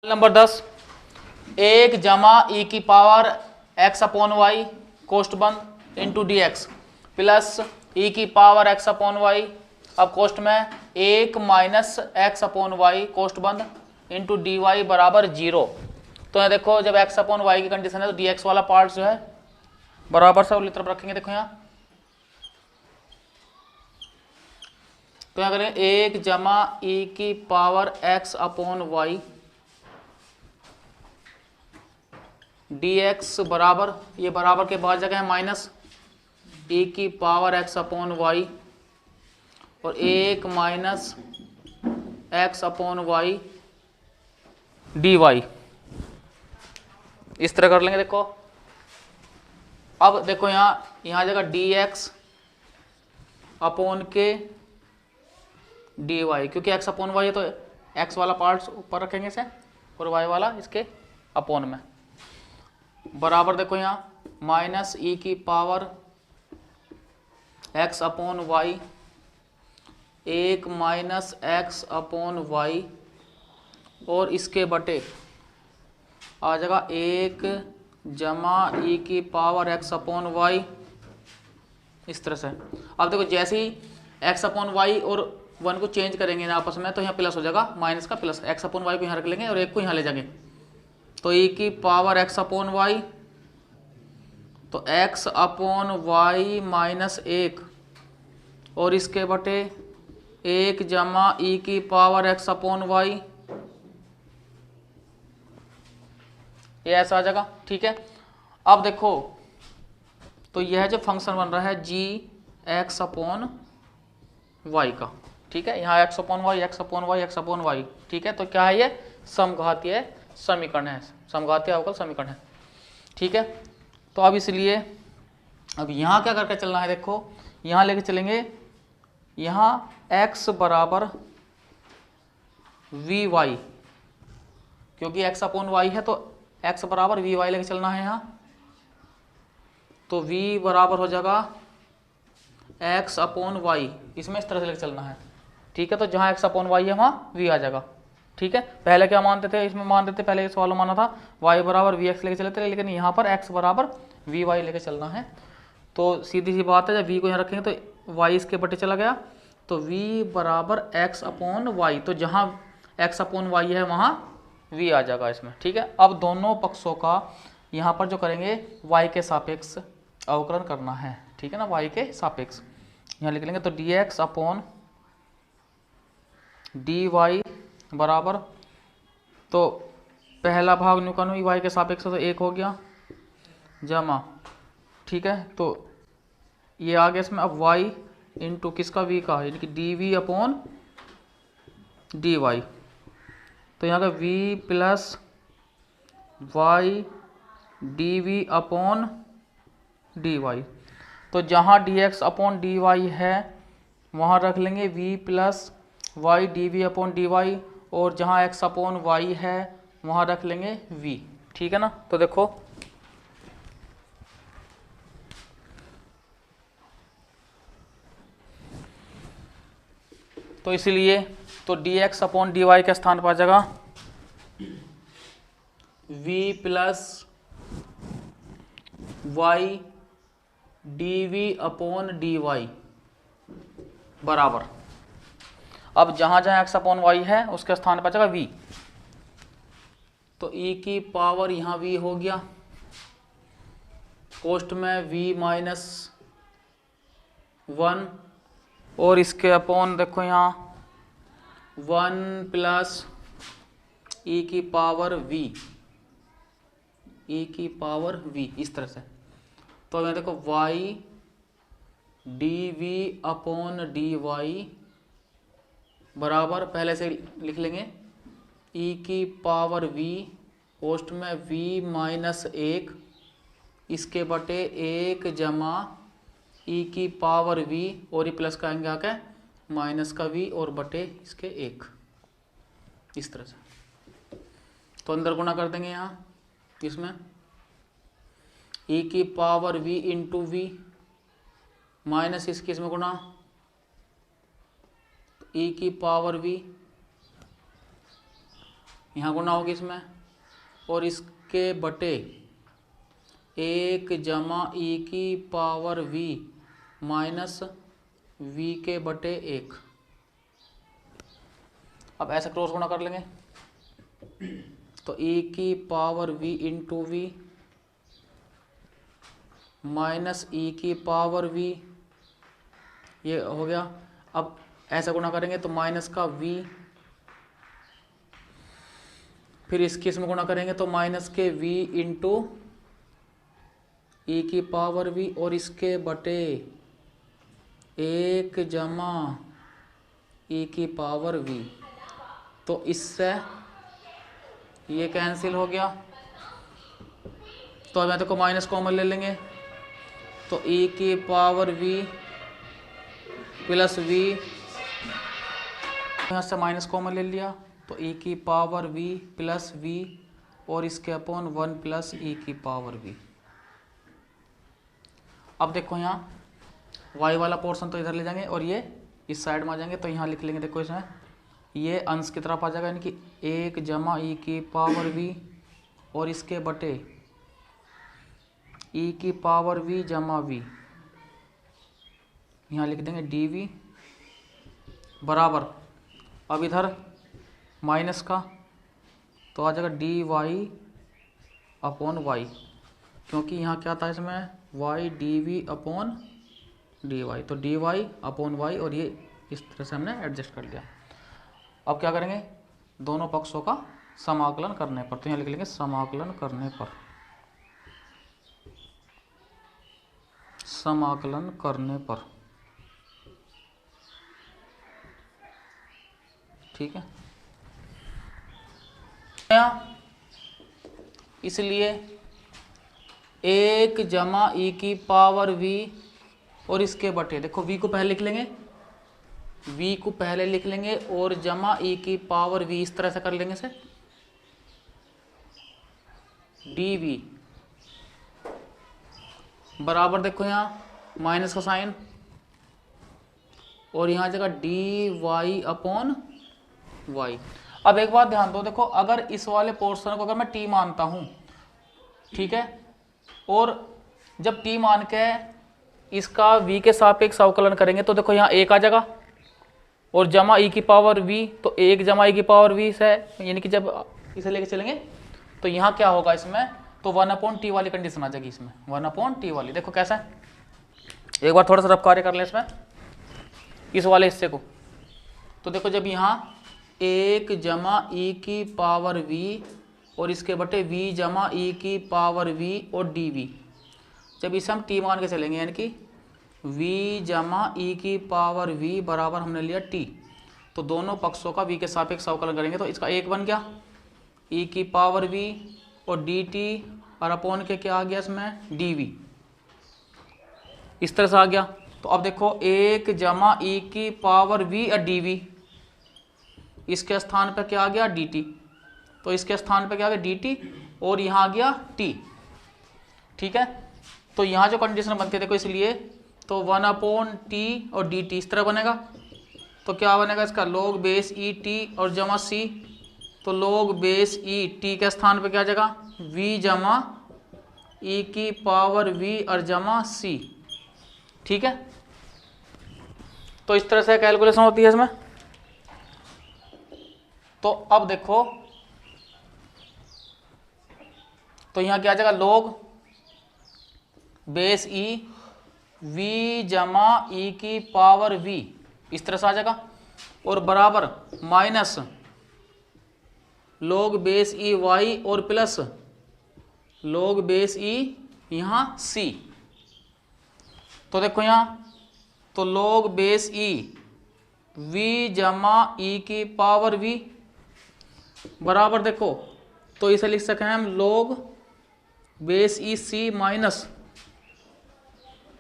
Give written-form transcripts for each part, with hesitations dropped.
Number 10, 1 जमा e की power x upon Y कोष्ट बंद इंटू डी एक्स प्लस ई की पावर एक्स अपॉन वाई, अब कोष्ट में 1 माइनस एक्स अपॉन वाई कोष्ट बंद इंटू डी वाई बराबर 0। तो यहाँ देखो जब एक्स अपॉन वाई की कंडीशन है तो डी एक्स वाला पार्ट जो है बराबर से उल्टी तरफ रखेंगे। देखो यहाँ तो यहाँ करेंगे 1 जमा ई की power x upon y d x बराबर, ये बराबर के बाद जगह है माइनस ई की पावर एक्स अपॉन वाई और 1 minus x upon y d y, इस तरह कर लेंगे। देखो अब देखो यहाँ जगह डी एक्स अपॉन के डी वाई, क्योंकि एक्स अपॉन वाई है तो एक्स वाला पार्ट ऊपर रखेंगे इसे और वाई वाला इसके अपॉन में, बराबर देखो यहाँ माइनस ई की power x upon y 1 minus x upon y और इसके बटे आ जाएगा 1 जमा ई की पावर एक्स अपॉन वाई, इस तरह से। अब देखो जैसे ही एक्स अपॉन वाई और 1 को चेंज करेंगे ना आपस में तो यहाँ प्लस हो जाएगा, माइनस का प्लस, एक्स अपॉन वाई को यहाँ रख लेंगे और 1 को यहाँ ले जाएंगे तो ई की पावर एक्स अपॉन वाई, तो एक्स अपॉन वाई माइनस 1 और इसके बटे 1 जमा ई की पावर एक्स अपॉन वाई, ये ऐसा आ जाएगा। ठीक है, अब देखो तो यह जो फंक्शन बन रहा है जी एक्स अपॉन वाई का, ठीक है, यहाँ x upon y x upon y x upon y, ठीक है, तो क्या है ये समघातीय समीकरण है, समघातीय अवकल समीकरण है। ठीक है, तो अब इसलिए अब यहाँ क्या करके चलना है, देखो यहाँ लेके चलेंगे, यहाँ x बराबर वी वाई, क्योंकि x अपॉन वाई है तो x बराबर वी वाई लेके चलना है यहाँ, तो v बराबर हो जाएगा x अपॉन वाई, इसमें इस तरह से लेके चलना है। ठीक है, तो जहाँ x अपॉन वाई है वहाँ v आ जाएगा। ठीक है, पहले क्या मानते थे, इसमें मानते थे पहले इस सवाल में माना था y बराबर वी एक्स लेके चले थे, लेकिन यहाँ पर x बराबर वी वाई लेके चलना है। तो सीधी सी बात है, जब v को यहाँ रखेंगे तो y इसके बटे चला गया, तो v बराबर x अपॉन वाई, तो जहाँ x अपॉन वाई है वहाँ v आ जाएगा इसमें। ठीक है, अब दोनों पक्षों का यहाँ पर जो करेंगे y के सापेक्ष अवकलन करना है। ठीक है ना, y के सापेक्ष यहाँ लिख लेंगे, तो dx अपॉन dy बराबर, तो पहला भाग न्यूकन हुई y के सापेक्ष तो 1 हो गया जमा, ठीक है, तो ये आ गया इसमें अब y इंटू किसका v का, यानी कि dv अपॉन dy, तो यहाँ का v plus y dv upon dy, तो जहाँ dx अपॉन dy है वहाँ रख लेंगे v plus y dv upon dy, और जहाँ x अपॉन y है वहाँ रख लेंगे v। ठीक है ना, तो देखो तो इसलिए तो dx अपॉन dy के स्थान पर आ जाएगा v plus y dv upon dy बराबर, अब जहाँ जहाँ x अपॉन वाई है उसके स्थान पर आ जाएगा v, तो e की पावर यहाँ v हो गया, कोष्ट में v माइनस 1 और इसके अपॉन देखो यहाँ 1 प्लस e की पावर v, e की पावर v, इस तरह से। तो मैं देखो y dv अपॉन dy बराबर, पहले से लिख लेंगे e की पावर v कोष्ट में v माइनस 1 इसके बटे 1 जमा e की पावर v और ये प्लस का आएंगे आके माइनस का v और बटे इसके 1, इस तरह से। तो अंदर गुणा कर देंगे यहाँ इसमें e की power v into v minus इसकी इसमें गुणा e की पावर v यहाँ गुना होगी इसमें, और इसके बटे 1 जमा ई की पावर v माइनस v के बटे 1। अब ऐसे क्रॉस गुणा कर लेंगे, तो e की power v into V minus ई की पावर v, ये हो गया। अब ऐसा गुणा करेंगे तो माइनस का v, फिर इसकी इसमें गुणा करेंगे तो माइनस के v इंटू ई की पावर v, और इसके बटे 1 जमा ई की पावर v। तो इससे ये कैंसिल हो गया। तो अब यहाँ तक को माइनस कॉमन ले लेंगे, तो ई की पावर v प्लस v, यहाँ से माइनस कॉमन ले लिया, तो ई की पावर v प्लस v, और इसके अपॉन 1 प्लस ई की पावर v। अब देखो यहाँ y वाला पोर्शन तो इधर ले जाएंगे और ये इस साइड में आ जाएंगे, तो यहाँ लिख लेंगे, देखो इसमें ये अंश की तरफ आ जाएगा, यानी कि 1 जमा ई की पावर v, और इसके बटे ई की पावर v जमा v, यहाँ लिख देंगे dv बराबर, अब इधर माइनस का तो आ जाएगा dy अपॉन y, क्योंकि यहाँ क्या था इसमें y dv अपॉन dy, तो dy अपॉन y, और ये इस तरह से हमने एडजस्ट कर लिया। अब क्या करेंगे, दोनों पक्षों का समाकलन करने पर, तो यहाँ लिख लेंगे समाकलन करने पर, समाकलन करने पर, ठीक है। इसलिए 1 जमा ई की पावर v, और इसके बटे, देखो v को पहले लिख लेंगे, v को पहले लिख लेंगे, और जमा ई की पावर v, इस तरह से कर लेंगे से dv बराबर, देखो यहाँ माइनस का साइन, और यहाँ जगह dy अपॉन y। अब एक बात ध्यान दो, देखो अगर इस वाले पोर्शन को अगर मैं t मानता हूँ, ठीक है, और जब t मान के इसका v के सापेक्ष अवकलन करेंगे, तो देखो यहाँ 1 आ जाएगा, और जमा ई की पावर v, तो 1 जमा ई की पावर v से, यानी कि जब इसे लेके चलेंगे तो यहाँ क्या होगा इसमें, तो 1/t वाली कंडीशन आ जाएगी इसमें, 1/t वाली। देखो कैसा है, एक बार थोड़ा सा रफ कार्य कर लें इसमें, इस वाले हिस्से को। तो देखो जब यहाँ 1 जमा ई की पावर v, और इसके बटे v जमा ई की पावर v और dv, जब इसे हम t मान के चलेंगे, यानी कि v जमा ई की पावर v बराबर हमने लिया t, तो दोनों पक्षों का v के सापेक्ष अवकलन करेंगे, तो इसका एक बन गया e की पावर v, और dt, और अपॉन के क्या आ गया इसमें dv, इस तरह से आ गया। तो अब देखो 1 जमा ई की पावर v और dv, इसके स्थान पर क्या आ गया dt, तो इसके स्थान पर क्या आ गया dt, और यहाँ आ गया t, ठीक है। तो यहाँ जो कंडीशन बनती है देखो, इसलिए तो 1/t और dt इस तरह बनेगा, तो क्या बनेगा इसका log बेस ई टी और जमा c, तो log बेस ई टी के स्थान पे क्या जगह v जमा ई की पावर v और जमा c, ठीक है। तो इस तरह से कैलकुलेशन होती है इसमें। तो अब देखो, तो यहाँ क्या जगह log बेस ई v जमा ई की पावर v, इस तरह से आ जाएगा, और बराबर माइनस log बेस ई y, और प्लस log बेस ई यहाँ c। तो देखो यहाँ, तो log बेस ई v जमा ई की पावर v बराबर, देखो तो इसे लिख सकें हम log बेस ई c माइनस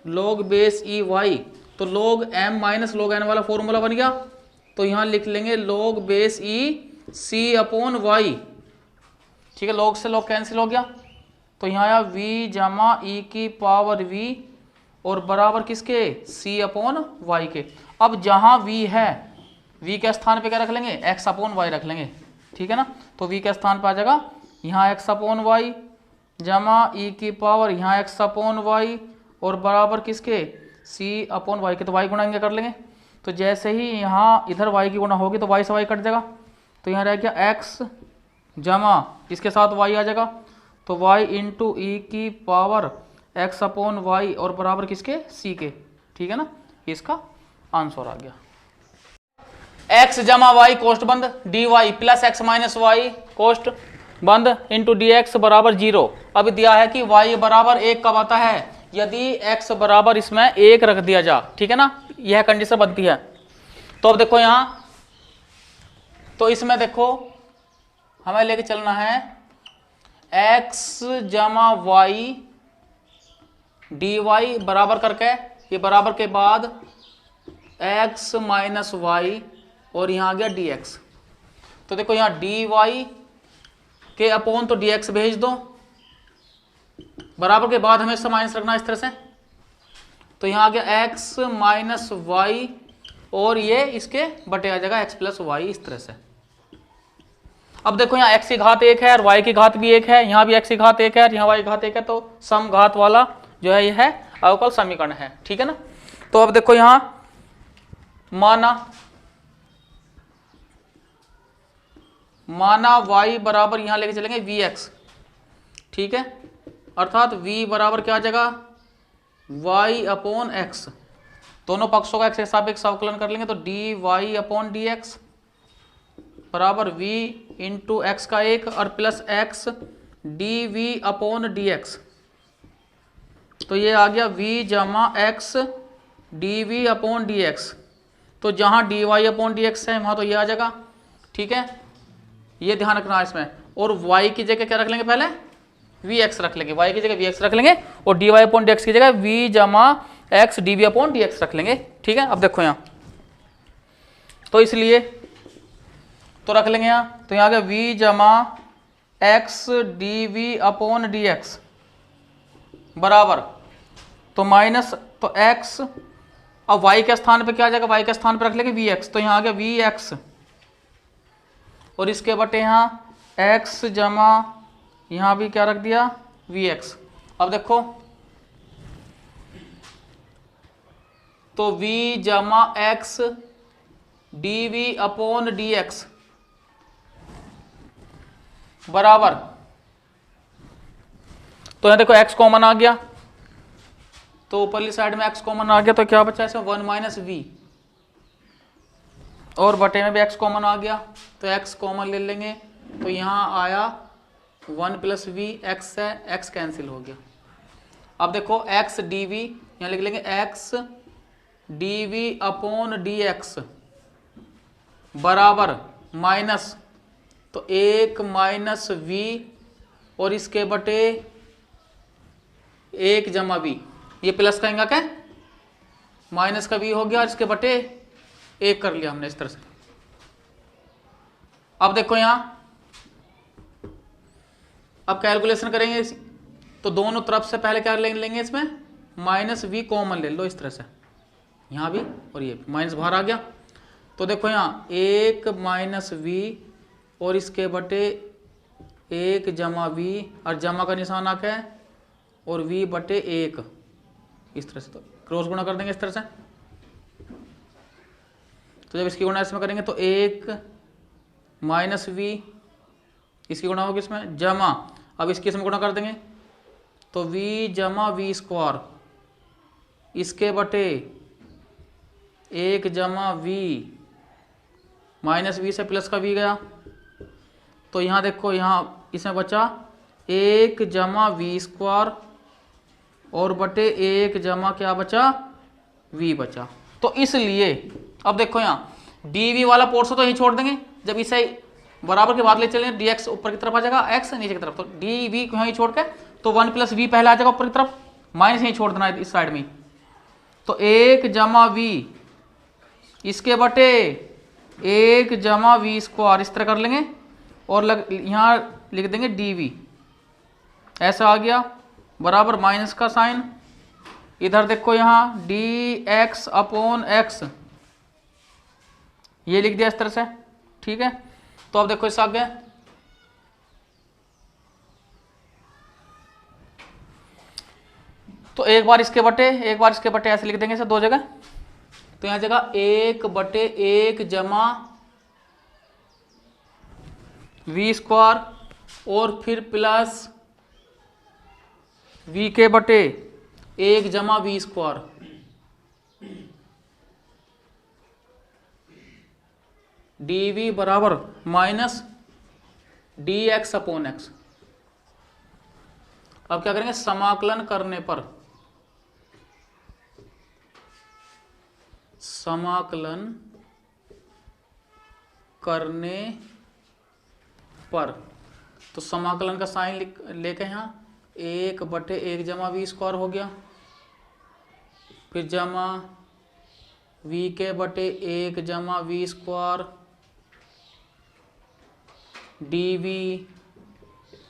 log बेस ई y, तो log m minus log n वाला फॉर्मूला बन गया, तो यहाँ लिख लेंगे log बेस ई c अपॉन y, ठीक है। log से log कैंसिल हो गया, तो यहाँ आया v जमा ई की पावर v, और बराबर किसके c अपॉन y के। अब जहाँ v है, v के स्थान पे क्या रख लेंगे x अपॉन y रख लेंगे, ठीक है ना। तो v के स्थान पर आ जाएगा यहाँ x अपॉन वाई जमा e की पावर यहाँ x अपॉन वाई और बराबर किसके c अपॉन वाई के, तो y गुणा इनके कर लेंगे। तो जैसे ही यहाँ इधर y की गुणा होगी तो y से y कट जाएगा, तो यहाँ रह गया x जमा इसके साथ y आ जाएगा, तो y इंटू ई की पावर x अपॉन वाई और बराबर किसके c के, ठीक है ना। इसका आंसर आ गया। x जमा वाई कोष्ट बंद dy plus x minus y कोष्ट बंद इंटू डी एक्स बराबर 0। अब दिया है कि y बराबर 1 कब आता है, यदि x बराबर इसमें 1 रख दिया जा, ठीक है ना, यह कंडीशन बनती है। तो अब देखो यहाँ, तो इसमें देखो हमें लेके चलना है x जमा वाई डी वाई बराबर करके, ये बराबर के बाद x माइनस वाई और यहाँ आ गया डी एक्स। तो देखो यहाँ डी वाई के अपोन तो डी एक्स भेज दो, बराबर के बाद हमें इससे माइनस रखना इस तरह से, तो यहाँ आ गया x माइनस वाई और ये इसके बटे आ जाएगा x प्लस वाई, इस तरह से। अब देखो यहाँ x की घात 1 है और y की घात भी 1 है, यहाँ भी x की घात 1 है और यहाँ y की घात 1 है, तो सम घात वाला जो है यह है अवकल समीकरण है, ठीक है ना। तो अब देखो यहाँ माना y बराबर यहाँ लेके चलेंगे vx, ठीक है, अर्थात v बराबर क्या आ जाएगा y अपॉन x, दोनों पक्षों का x के सापेक्ष अवकलन कर लेंगे, तो d y upon d x बराबर v इंटू एक्स का 1 और plus x d v upon d x, तो ये आ गया v जमा x d v upon d x. तो जहाँ d y upon d x है वहाँ तो ये आ जाएगा, ठीक है, ये ध्यान रखना है इसमें। और y की जगह क्या रख लेंगे, पहले vx रख लेंगे, y की जगह vx रख लेंगे और dy अपॉन dx की जगह v जमा x dv अपॉन dx रख लेंगे, ठीक है। अब देखो यहाँ, तो इसलिए तो रख लेंगे यहाँ, तो यहाँ आ गया v जमा x dv अपॉन dx बराबर, तो माइनस तो x, अब y के स्थान पे क्या आ जाएगा, y के स्थान पे रख लेंगे vx, तो यहाँ आ गया vx और इसके बटे यहाँ x जमा यहाँ भी क्या रख दिया vx। अब देखो तो v जमा x dv अपॉन dx बराबर, तो यहाँ देखो x कॉमन आ गया, तो ऊपरली साइड में x कॉमन आ गया, तो क्या बचा इसमें 1 माइनस वी और बटे में भी x कॉमन आ गया, तो x कॉमन ले लेंगे, तो यहाँ आया 1 प्लस वी, x है x कैंसिल हो गया। अब देखो x डी वी यहाँ लिख लेंगे x d v upon d x बराबर माइनस, तो 1 माइनस वी और इसके बटे 1 जमा वी, ये प्लस का क्या माइनस का वी हो गया और इसके बटे 1 कर लिया हमने इस तरह से। अब देखो यहाँ, अब कैलकुलेशन करेंगे तो दोनों तरफ से पहले क्या लेंगे इसमें माइनस वी कॉमन ले लो इस तरह से, यहाँ भी और ये माइनस बाहर आ गया, तो देखो यहाँ 1 माइनस वी और इसके बटे 1 जमा वी और जमा का निशान आ क्या है और वी बटे 1 इस तरह से, तो क्रॉस गुणा कर देंगे इस तरह से। तो जब इसकी गुणा इसमें करेंगे तो 1 माइनस वी इसकी गुणा होगी इसमें जमा, अब इसकी इसमें गुणा कर देंगे तो v जमा वी स्क्वायर इसके बटे 1 जमा वी माइनस वी से प्लस का v गया, तो यहाँ देखो यहाँ इसमें बचा 1 जमा वी स्क्वायर और बटे 1 जमा क्या बचा v बचा। तो इसलिए अब देखो यहाँ dv वाला पोर्शन तो यही छोड़ देंगे, जब इसे बराबर के बाद ले चलेंगे dx ऊपर की तरफ आ जाएगा x नीचे की तरफ, तो dv को यहीं छोड़ के तो 1 प्लस वी पहले आ जाएगा ऊपर की तरफ, माइनस यहीं छोड़ देना है इस साइड में, तो 1 जमा वी इसके बटे 1 जमा वी स्क्वायर इस तरह कर लेंगे और यहाँ लिख देंगे dv, ऐसा आ गया बराबर माइनस का साइन, इधर देखो यहाँ dx अपॉन x ये लिख दिया इस तरह से, ठीक है। तो अब देखो इससे आगे, तो एक बार इसके बटे ऐसे लिख देंगे इसे दो जगह। तो यहां जगह 1/1 जमा वी स्क्वायर और फिर प्लस वी के बटे 1 जमा वी स्क्वायर, dv बराबर माइनस dx अपॉन एक्स। अब क्या करेंगे, समाकलन करने पर, तो समाकलन का साइन लेके यहाँ 1/1 जमा वी स्क्वायर हो गया, फिर जमा वी के बटे 1 जमा वी स्क्वायर dv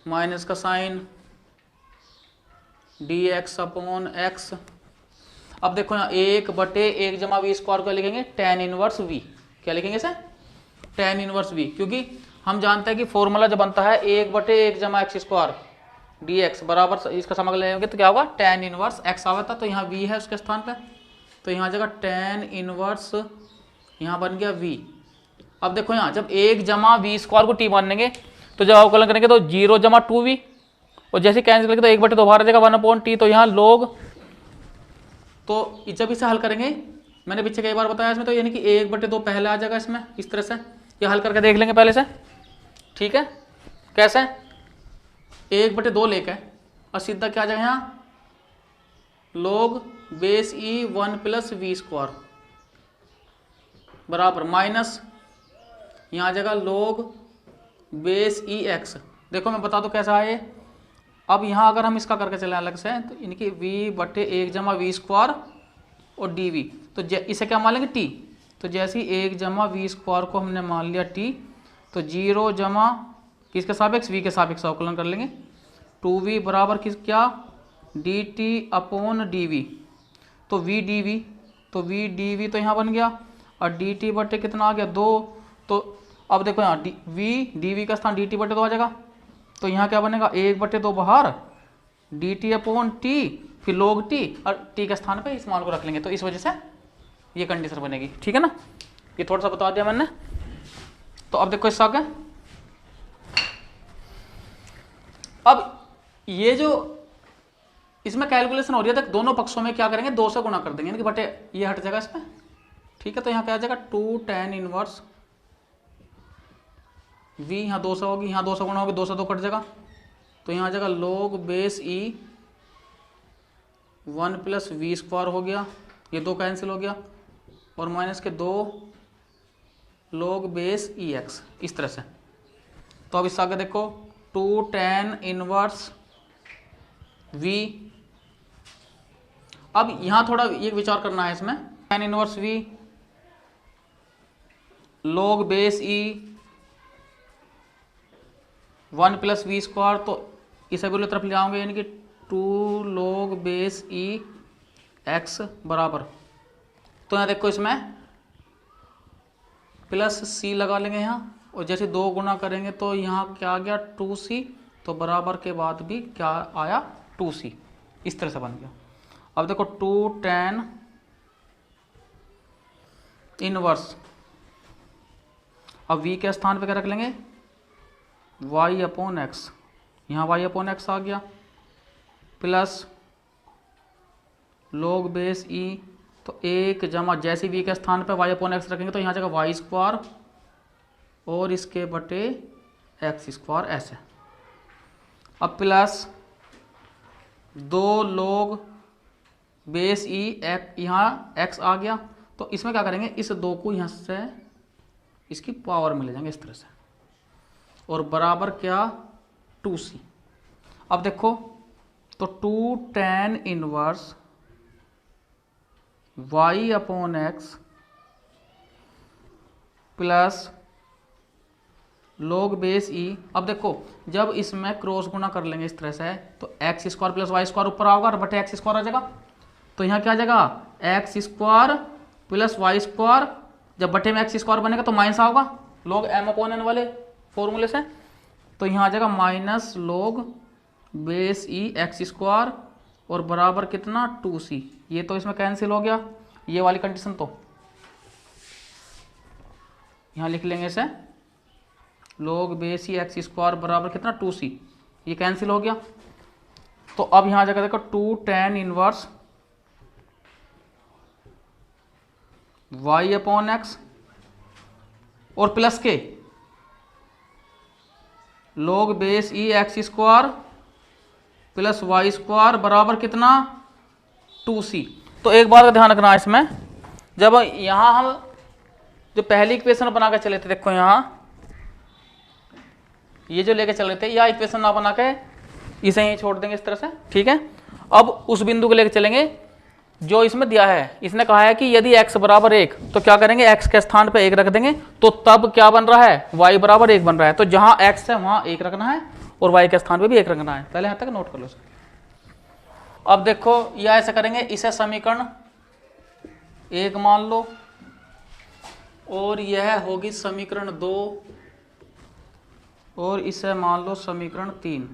माइनस का साइन dx अपॉन एक्स। अब देखो यहाँ 1/1 जमा वी स्क्वायर को लिखेंगे tan इनवर्स v। क्या लिखेंगे इसे, tan इनवर्स v, क्योंकि हम जानते हैं कि फॉर्मूला जो बनता है 1/1 जमा एक्स स्क्वायर dx बराबर, इसका समाकलन लेंगे तो क्या होगा, tan इनवर्स x आवा था। तो यहाँ v है उसके स्थान पे, तो यहाँ जगह tan इनवर्स यहाँ बन गया v। अब देखो यहाँ जब 1 जमा वी स्क्वायर को t मान लेंगे तो जब अवकलन करेंगे तो 0 जमा 2v, और जैसे कैंसिल करेंगे तो 1/2 बाहर आ जाएगा 1/t। तो यहाँ log, तो जब इसे हल करेंगे, मैंने पीछे कई बार बताया इसमें, तो यानी कि 1/2 पहले आ जाएगा इसमें, इस तरह से ये हल करके देख लेंगे पहले से, ठीक है। कैसे, 1/2 लेके और सीधा क्या आ जाएगा यहाँ log base e 1 plus v square बराबर माइनस यहाँ आ जाएगा log बेस ई एक्स। देखो मैं बता दूं कैसा है ये। अब यहाँ अगर हम इसका करके चले अलग से, तो इनकी v/1 जमा वी स्क्वायर और dv, तो इसे क्या मान लेंगे t। तो जैसे ही 1 जमा वी स्क्वायर को हमने मान लिया t, तो 0 जमा किसके सापेक्ष, v के सापेक्ष अवकलन कर लेंगे। 2v बराबर किस क्या, dt अपॉन dv। तो v dv तो यहाँ बन गया, और dt बटे कितना आ गया 2। तो अब देखो यहाँ v dv का स्थान dt बटे 2 आ जाएगा। तो यहाँ क्या बनेगा 1/2 बाहर dt अपॉन t, फिर log t, और t के स्थान पे इस मान को रख लेंगे। तो इस वजह से ये कंडीशन बनेगी, ठीक है ना। ये थोड़ा सा बता दिया मैंने। तो अब देखो इससे आगे, अब ये जो इसमें कैलकुलेशन हो रही है, दोनों पक्षों में क्या करेंगे 2 से गुणा कर देंगे, कि बटे ये हट जाएगा इसमें, ठीक है। तो यहाँ क्या आ जाएगा 2 tan इनवर्स v, यहाँ 2 से होगी, यहाँ 2 से गुणा होगी, 2 से 2 कट जाएगा। तो यहाँ आ जाएगा log base e 1 plus v square हो गया, ये 2 कैंसिल हो गया, और माइनस के 2 log बेस ई एक्स, इस तरह से। तो अब इससे आगे देखो 2 tan इनवर्स v। अब यहाँ थोड़ा ये विचार करना है इसमें, tan inverse v log base e 1 plus v square, तो इस अभी तरफ ले आओगे, यानी कि 2 log बेस ई एक्स बराबर। तो यहाँ देखो इसमें प्लस सी लगा लेंगे यहाँ, और जैसे 2 गुना करेंगे तो यहाँ क्या आ गया 2c, तो बराबर के बाद भी क्या आया 2c, इस तरह से बन गया। अब देखो 2 tan इनवर्स, अब v के स्थान पे क्या रख लेंगे y अपॉन एक्स, यहाँ y अपॉन एक्स आ गया, प्लस log बेस e, तो 1 जमा जैसे v के स्थान पे y अपॉन एक्स रखेंगे तो यहाँ जगह y स्क्वायर और इसके बटे एक्स स्क्वायर ऐसे। अब प्लस 2 log बेस ई यहाँ x आ गया, तो इसमें क्या करेंगे इस 2 को यहाँ से इसकी पावर में ले जाएंगे इस तरह से, और बराबर क्या 2c। अब देखो तो 2 tan inverse y upon x plus log base e. अब देखो जब इसमें क्रॉस गुना कर लेंगे इस तरह से, तो x square plus y square ऊपर आओगा और बटे एक्स स्क्वायर आ जाएगा। तो यहाँ क्या आ जाएगा x square plus y square, जब बटे में एक्स स्क्वायर बनेगा तो माइनस आओगा log m अपॉन एन वाले, फॉर्मूले से, तो यहाँ आ जाएगा minus log base e x square और बराबर कितना 2c। ये तो इसमें कैंसिल हो गया, ये वाली कंडीशन तो यहाँ लिख लेंगे इसे, log base e x square बराबर कितना 2c, ये कैंसिल हो गया। तो अब यहाँ आ जाएगा देखो 2 tan inverse y upon x और प्लस के log base e x square plus y square बराबर कितना 2c। तो एक बात का ध्यान रखना है इसमें, जब यहाँ हम जो पहली इक्वेशन बना के चले थे, देखो यहाँ ये जो लेके चल रहे थे, या इक्वेशन ना बना के इसे ही छोड़ देंगे इस तरह से, ठीक है। अब उस बिंदु को लेके चलेंगे जो इसमें दिया है। इसने कहा है कि यदि x बराबर 1 तो क्या करेंगे, x के स्थान पे 1 रख देंगे, तो तब क्या बन रहा है, y बराबर 1 बन रहा है। तो जहां x है वहां 1 रखना है और y के स्थान पे भी 1 रखना है। पहले यहां तक नोट कर लो। अब देखो यह ऐसे करेंगे, इसे समीकरण 1 मान लो और यह होगी समीकरण 2 और इसे मान लो समीकरण 3।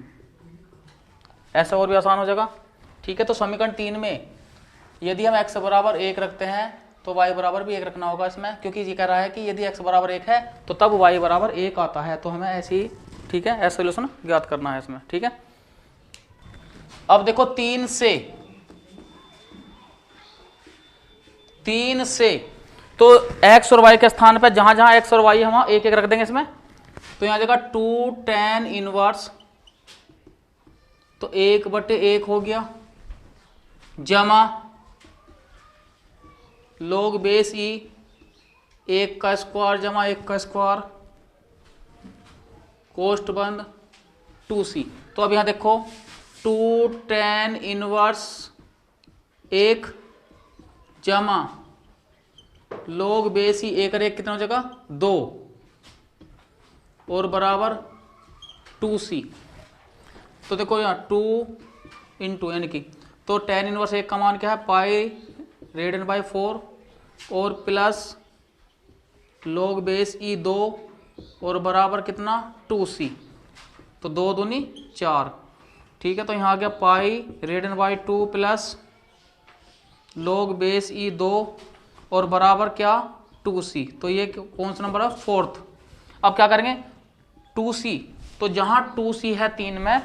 ऐसा और भी आसान हो जाएगा, ठीक है। तो समीकरण 3 में यदि हम x बराबर 1 रखते हैं तो y बराबर भी 1 रखना होगा इसमें, क्योंकि ये कह रहा है कि यदि x बराबर 1 है तो तब y बराबर 1 आता है। तो हमें ऐसे ही, ठीक है, ऐसा सोल्यूशन ज्ञात करना है इसमें, ठीक है। अब देखो 3 से तो x और y के स्थान पर जहां जहां x और y है वहां 1 1 रख देंगे इसमें। तो यहां जगह 2 tan इनवर्स, तो 1/1 हो गया, जमा log बेस ई 1 का स्क्वायर जमा 1 का स्क्वायर कोष्ठ बंद 2c। तो अब यहां देखो 2 tan इनवर्स 1 जमा log बेस ई 1 और 1 कितना हो जाएगा 2 और बराबर 2c। तो देखो यहाँ 2 इंटू यानी कि, तो tan इनवर्स 1 का मान क्या है, पाई रेडियन बाई 4 और प्लस log बेस ई 2 और बराबर कितना 2c। तो 2 दूनी 4, ठीक है। तो यहाँ आ गया pi radian by 2 plus log base e 2 और बराबर क्या 2c। तो ये कौन सा नंबर है, 4th। अब क्या करेंगे 2c, तो जहाँ 2c है 3 में,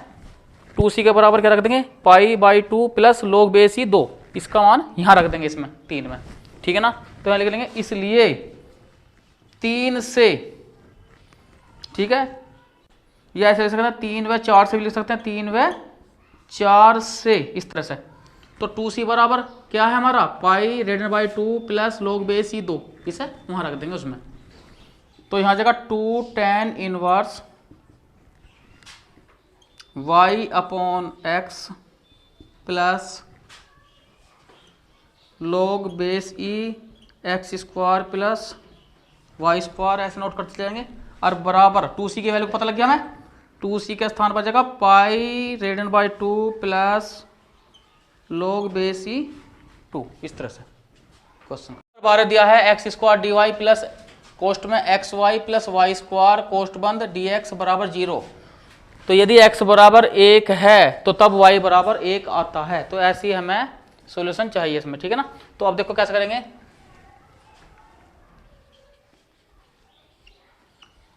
2c के बराबर क्या रख देंगे, pi by 2 plus log base e 2, इसका मान यहाँ रख देंगे इसमें 3 में, ठीक है ना। तो यहाँ लिख लेंगे इसलिए 3 से, ठीक है, या ऐसे लिख सकते हैं 3 व 4 से भी लिख सकते हैं, 3 व 4 से इस तरह से। तो 2c बराबर क्या है हमारा, pi radian by 2 plus log base e 2, इसे वहाँ रख देंगे उसमें। तो यहाँ जगह 2 tan inverse y upon x plus log base e x square plus y square, ऐसे नोट करते जाएंगे। और बराबर 2c की वैल्यू पता लग गया हमें, 2c के स्थान पर जगह pi radian by 2 plus log base e 2, इस तरह से क्वेश्चन। बारे दिया है x square d y plus कोष्ट में x y plus y square कोष्ट बंद डी एक्स बराबर 0। तो यदि x बराबर 1 है तो तब y बराबर 1 आता है। तो ऐसी हमें सॉल्यूशन चाहिए इसमें, ठीक है ना। तो अब देखो कैसे करेंगे,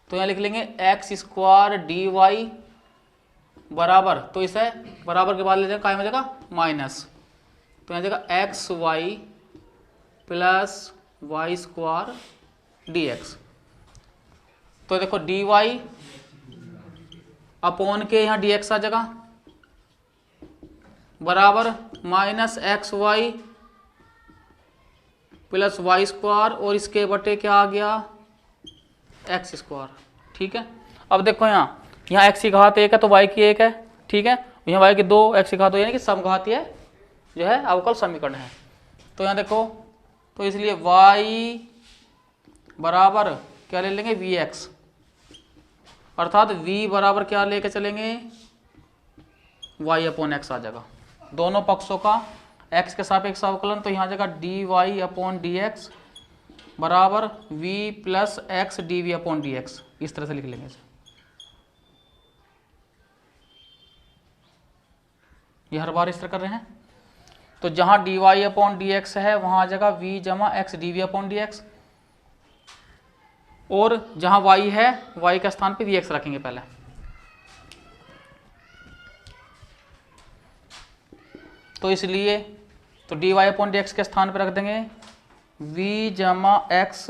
तो यहाँ लिख लेंगे एक्स स्क्वायर डी वाई बराबर, तो इसे बराबर के बाद ले जाएगा काय में जाएगा माइनस, तो यहाँ जाएगा x y plus y square d x. तो देखो डी वाई अपॉन के यहाँ डी एक्स आ जाएगा बराबर minus x y plus y square और इसके बटे क्या आ गया एक्स स्क्वायर, ठीक है। अब देखो यहाँ एक्स की घात 1 है तो वाई की 1 है, ठीक है। यहाँ वाई की 2, एक्स की घात 2 यानी कि समघातीय जो है अवकल समीकरण है। तो यहाँ देखो, तो इसलिए वाई बराबर क्या ले लेंगे वी एक्स, अर्थात v बराबर क्या लेके चलेंगे y अपॉन एक्स आ जाएगा। दोनों पक्षों का x के सापेक्ष अवकलन, तो यहाँ जगह d y upon d x बराबर v plus x d v upon d x, इस तरह से लिख लेंगे इसे। ये हर बार इस तरह कर रहे हैं। तो जहाँ d y upon d x है वहाँ आ जाएगा v जमा x d v upon d x, और जहाँ y है y के स्थान पे vx रखेंगे पहले। तो इसलिए तो d y upon d x के स्थान पे रख देंगे v जमा x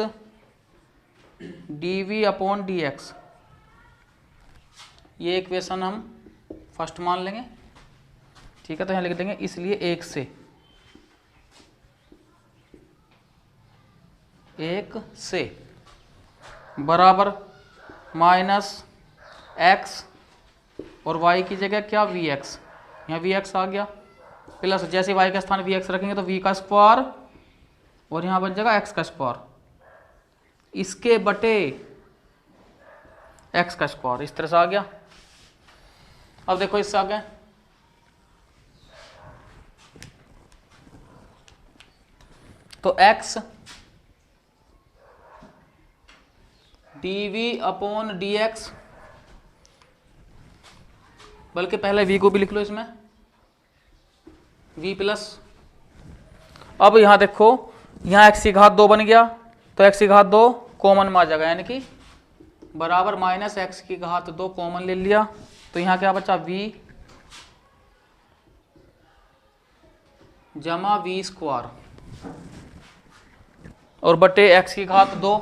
d v upon d x. ये इक्वेशन हम फर्स्ट मान लेंगे, ठीक है। तो यहाँ लिख देंगे इसलिए एक से बराबर माइनस एक्स और y की जगह क्या vx, यहाँ vx आ गया, प्लस जैसे y का स्थान vx रखेंगे तो v का स्क्वायर और यहाँ बन जाएगा x का स्क्वायर, इसके बटे x का स्क्वायर, इस तरह से आ गया। अब देखो इससे आगे तो x dv अपॉन dx, बल्कि पहले v को भी लिख लो इसमें, v प्लस, अब यहां देखो यहां x की घात 2 बन गया तो x की घात 2 कॉमन में आ जाएगा, यानी कि बराबर माइनस x की घात 2 कॉमन ले लिया तो यहां क्या बचा v जमा v स्क्वायर और बटे x की घात 2,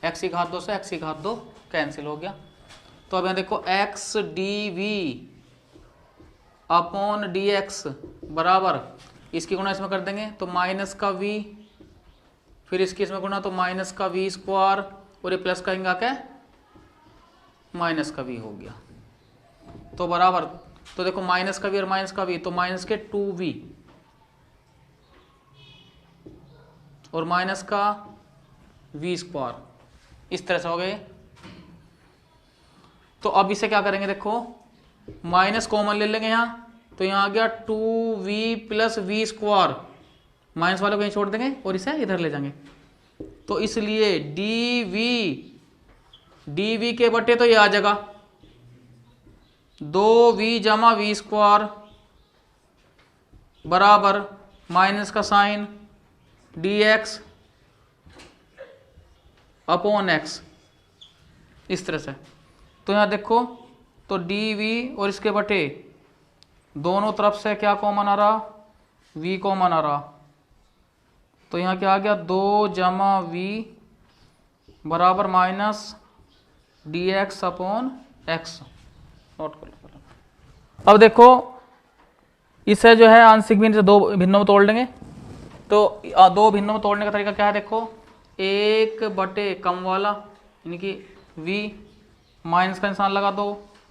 x की घात 2 से x की घात 2 कैंसिल हो गया। तो अब यहाँ देखो x d v upon d x बराबर, इसकी गुणा इसमें कर देंगे तो माइनस का v, फिर इसकी इसमें गुणा तो माइनस का v स्क्वायर और ये प्लस कहेंगे क्या माइनस का v हो गया। तो बराबर, तो देखो माइनस का v और माइनस का v, तो माइनस के 2v और माइनस का v स्क्वायर, इस तरह से हो गए। तो अब इसे क्या करेंगे, देखो माइनस कॉमन ले लेंगे यहाँ, तो यहाँ आ गया 2v plus v square, minus वाले को यहीं छोड़ देंगे और इसे इधर ले जाएंगे। तो इसलिए dv के बटे तो ये आ जाएगा 2v जमा v स्क्वायर बराबर माइनस का साइन dx अपॉन x, इस तरह से। तो यहाँ देखो तो dv और इसके बटे दोनों तरफ से क्या कॉमन आ रहा, v कॉमन आ रहा, तो यहाँ क्या आ गया 2 जमा v बराबर minus dx upon x। Note कर लो। अब देखो इसे जो है आंशिक भिन्न से दो भिन्नों में तोड़ लेंगे। तो दो भिन्नों में तोड़ने का तरीका क्या है, देखो एक बटे कम वाला यानी कि v माइनस का निशान लगा दो,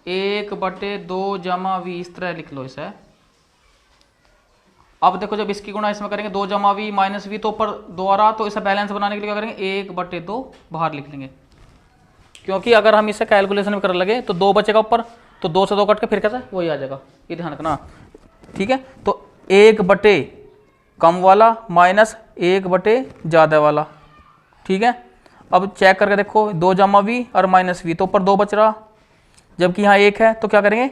1/2 जमा v, इस तरह लिख लो इसे। अब देखो जब इसकी गुणा इसमें करेंगे 2 जमा v माइनस v, तो ऊपर 2 आ रहा, तो इसे बैलेंस बनाने के लिए क्या करेंगे 1/2 बाहर लिख लेंगे, क्योंकि अगर हम इसे कैलकुलेशन में कर लगे तो 2 बचेगा ऊपर, तो 2 से 2 कट के फिर कैसे वही आ जाएगा, ये ध्यान रखना, ठीक है। तो 1 बटे कम वाला माइनस 1 बटे ज़्यादा वाला, ठीक है। अब चेक करके देखो 2 जमा v और माइनस v, तो ऊपर 2 बच रहा, जबकि यहाँ 1 है, तो क्या करेंगे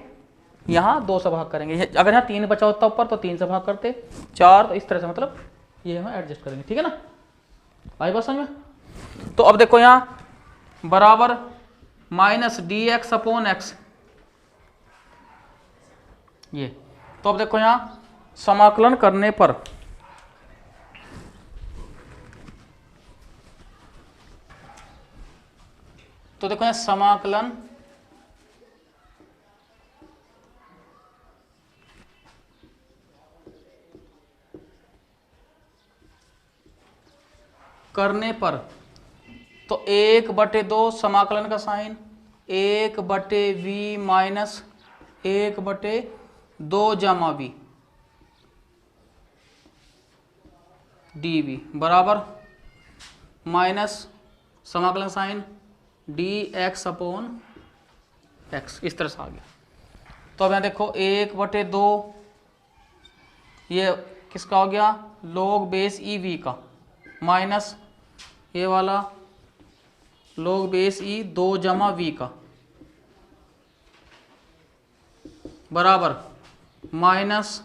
यहाँ 2 से भाग करेंगे। अगर यहाँ 3 बचा होता ऊपर तो 3 से भाग करते, 4, तो इस तरह से मतलब ये हम एडजस्ट करेंगे, ठीक है ना, आई बात समझ में। तो अब देखो यहाँ बराबर माइनस dx अपॉन x, ये। तो अब देखो यहाँ समाकलन करने पर तो देखो यहाँ समाकलन करने पर तो 1/2 समाकलन का साइन 1/v माइनस 1/2 जमा v dv बराबर माइनस समाकलन साइन dx अपॉन x, इस तरह से आ गया। तो अब यहाँ देखो 1/2 ये किसका हो गया, log बेस ई वी का, माइनस ये वाला log बेस ई 2 जमा v का बराबर minus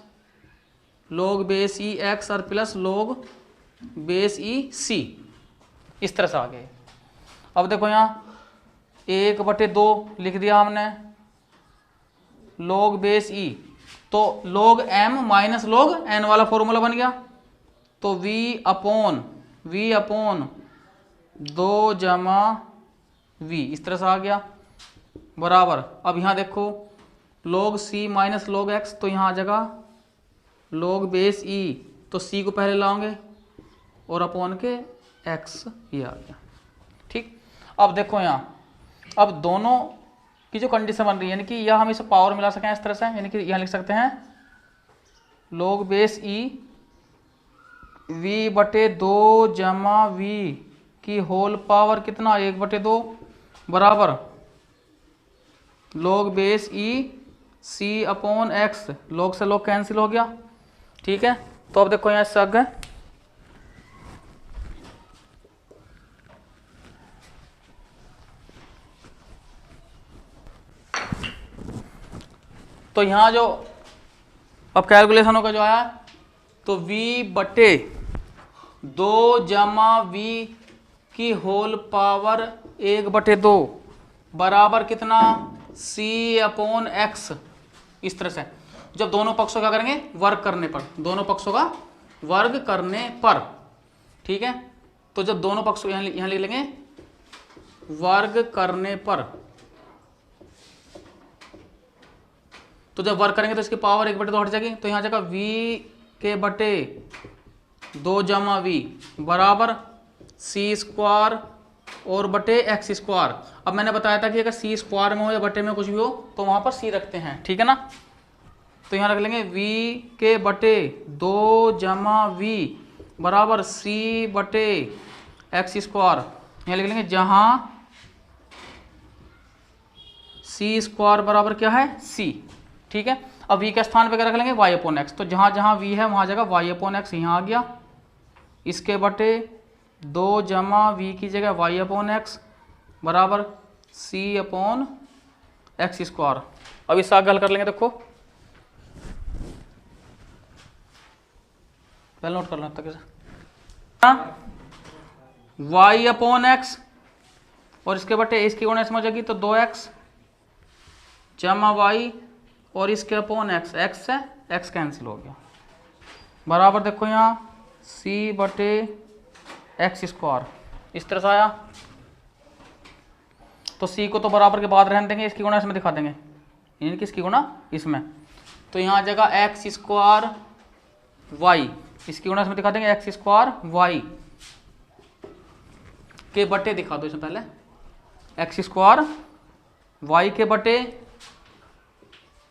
log base e x और प्लस log बेस ई सी, इस तरह से आ गए। अब देखो यहाँ 1/2 लिख दिया हमने log बेस ई, तो log m minus log n वाला फॉर्मूला बन गया। तो v अपॉन 2 जमा v, इस तरह से आ गया बराबर। अब यहाँ देखो log c minus log x, तो यहाँ आ जाएगा log बेस e, तो c को पहले लाओगे और अपॉन के x, ये आ गया। ठीक, अब देखो यहाँ, अब दोनों की जो कंडीशन बन रही है, यानी कि यह हम इसे पावर मिला सकें इस तरह से, यानी कि यहाँ लिख सकते हैं log बेस e v/2 जमा v की होल पावर कितना 1/2 बराबर log base e c upon x, log से log कैंसिल हो गया। ठीक है, तो अब देखो यहाँ इससे आगे तो यहाँ जो अब कैलकुलेशन होगा जो आया, तो v/2 जमा v की होल पावर 1/2 बराबर कितना c अपॉन x, इस तरह से। जब दोनों पक्षों का करेंगे वर्ग करने पर, दोनों पक्षों का वर्ग करने पर, ठीक है। तो जब दोनों पक्षों यहाँ लिख लेंगे वर्ग करने पर, तो जब वर्ग करेंगे तो इसकी पावर 1/2 हट जाएगी, तो यहाँ जाएगा v/2 जमा v बराबर c² और बटे x²। अब मैंने बताया था कि अगर c² में हो या बटे में कुछ भी हो तो वहां पर c रखते हैं, ठीक है ना। तो यहाँ रख लेंगे v/2 जमा v बराबर c/x²। यहाँ लिख लेंगे जहां c² बराबर क्या है c, ठीक है। अब v के स्थान पे क्या रख लेंगे y/x, तो जहां जहां v है वहां जगह y/x, यहाँ आ गया। इसके बटे 2 जमा v की जगह y/x बराबर c/x²। अब इससे आगे हल कर लेंगे, देखो पहले नोट कर लो तक y/x और इसके बटे इसकी गुणा इसमें हो जाएगी, तो 2x जमा y और इसके अपॉन x, x से x कैंसिल हो गया बराबर। देखो यहाँ c/x², इस तरह से आया। तो c को तो बराबर के बाद रहने देंगे, इसकी गुणा इसमें दिखा देंगे, यानी कि इसकी गुणा इसमें। तो यहाँ जगह x² y, इसकी गुणा इसमें दिखा देंगे x² y के बटे दिखा दो इसमें पहले, x² y के बटे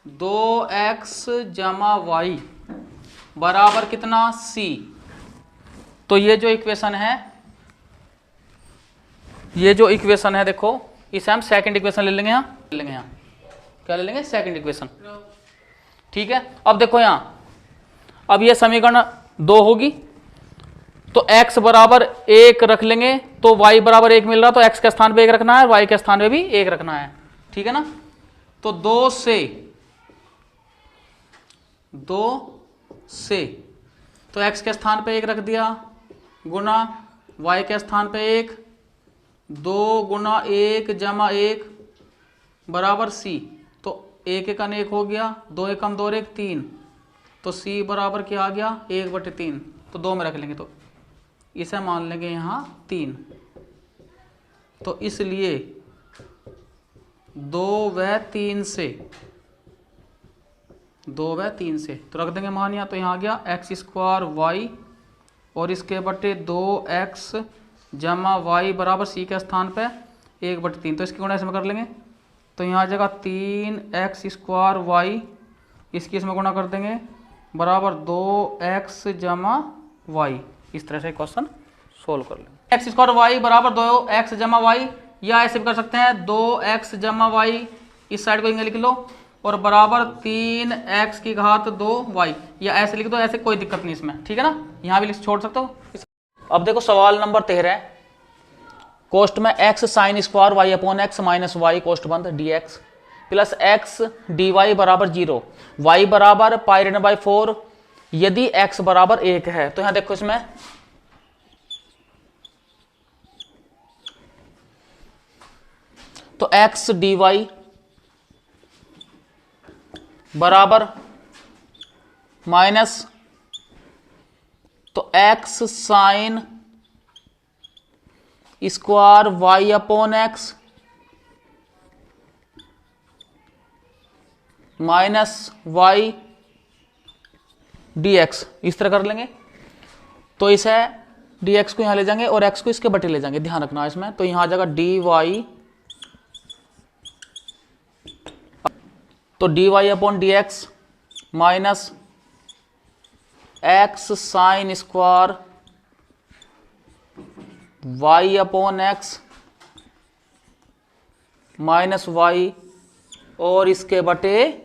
2x जमा y बराबर कितना c। तो ये जो इक्वेशन है, देखो इसे हम सेकंड इक्वेशन ले लेंगे यहाँ, क्या ले लेंगे सेकंड इक्वेशन, ठीक है। अब देखो यहाँ, अब ये समीकरण 2 होगी, तो x बराबर 1 रख लेंगे, तो y बराबर 1 मिल रहा, तो x के स्थान पे 1 रखना है, y के स्थान पे भी 1 रखना है, ठीक है ना। तो 2 से तो x के स्थान पे 1 रख दिया, गुना y के स्थान पे 1, 2 गुना 1 जमा 1 बराबर c। तो 1 1 1 हो गया, 2 1 2 1 3, तो c बराबर क्या आ गया 1/3। तो 2 में रख लेंगे, तो इसे मान लेंगे यहाँ 3। तो इसलिए 2 व 3 से तो रख देंगे मान यहाँ। तो यहाँ आ गया x² y और इसके बटे 2x जमा y बराबर c के स्थान पे 1/3, तो इसकी गुणा इसमें कर लेंगे। तो यहाँ आ जाएगा 3x² y, इसकी इसमें गुणा कर देंगे बराबर 2x जमा y। इस तरह से क्वेश्चन सोल्व कर लेंगे। x² y बराबर 2x जमा y, या ऐसे भी कर सकते हैं 2x जमा y, इस साइड को लिख लो, और बराबर 3x की घात 2y, या ऐसे लिख दो, ऐसे कोई दिक्कत नहीं इसमें, ठीक है ना। यहाँ भी छोड़ सकते हो। अब देखो सवाल नंबर 13, कोष्ट में x sin² y/x minus y कोष्ठ बंद dx plus x d y बराबर 0, वाई बराबर π/4 यदि एक्स बराबर 1 है। तो यहां देखो इसमें तो एक्स डी वाई बराबर माइनस तो x sine square y upon x minus y d x, इस तरह कर लेंगे। तो इसे डी एक्स को यहां ले जाएंगे और एक्स को इसके बटे ले जाएंगे, ध्यान रखना इसमें। तो यहां आ जाएगा डी वाई, तो d y upon d x minus x sine square y upon x minus y और इसके बटे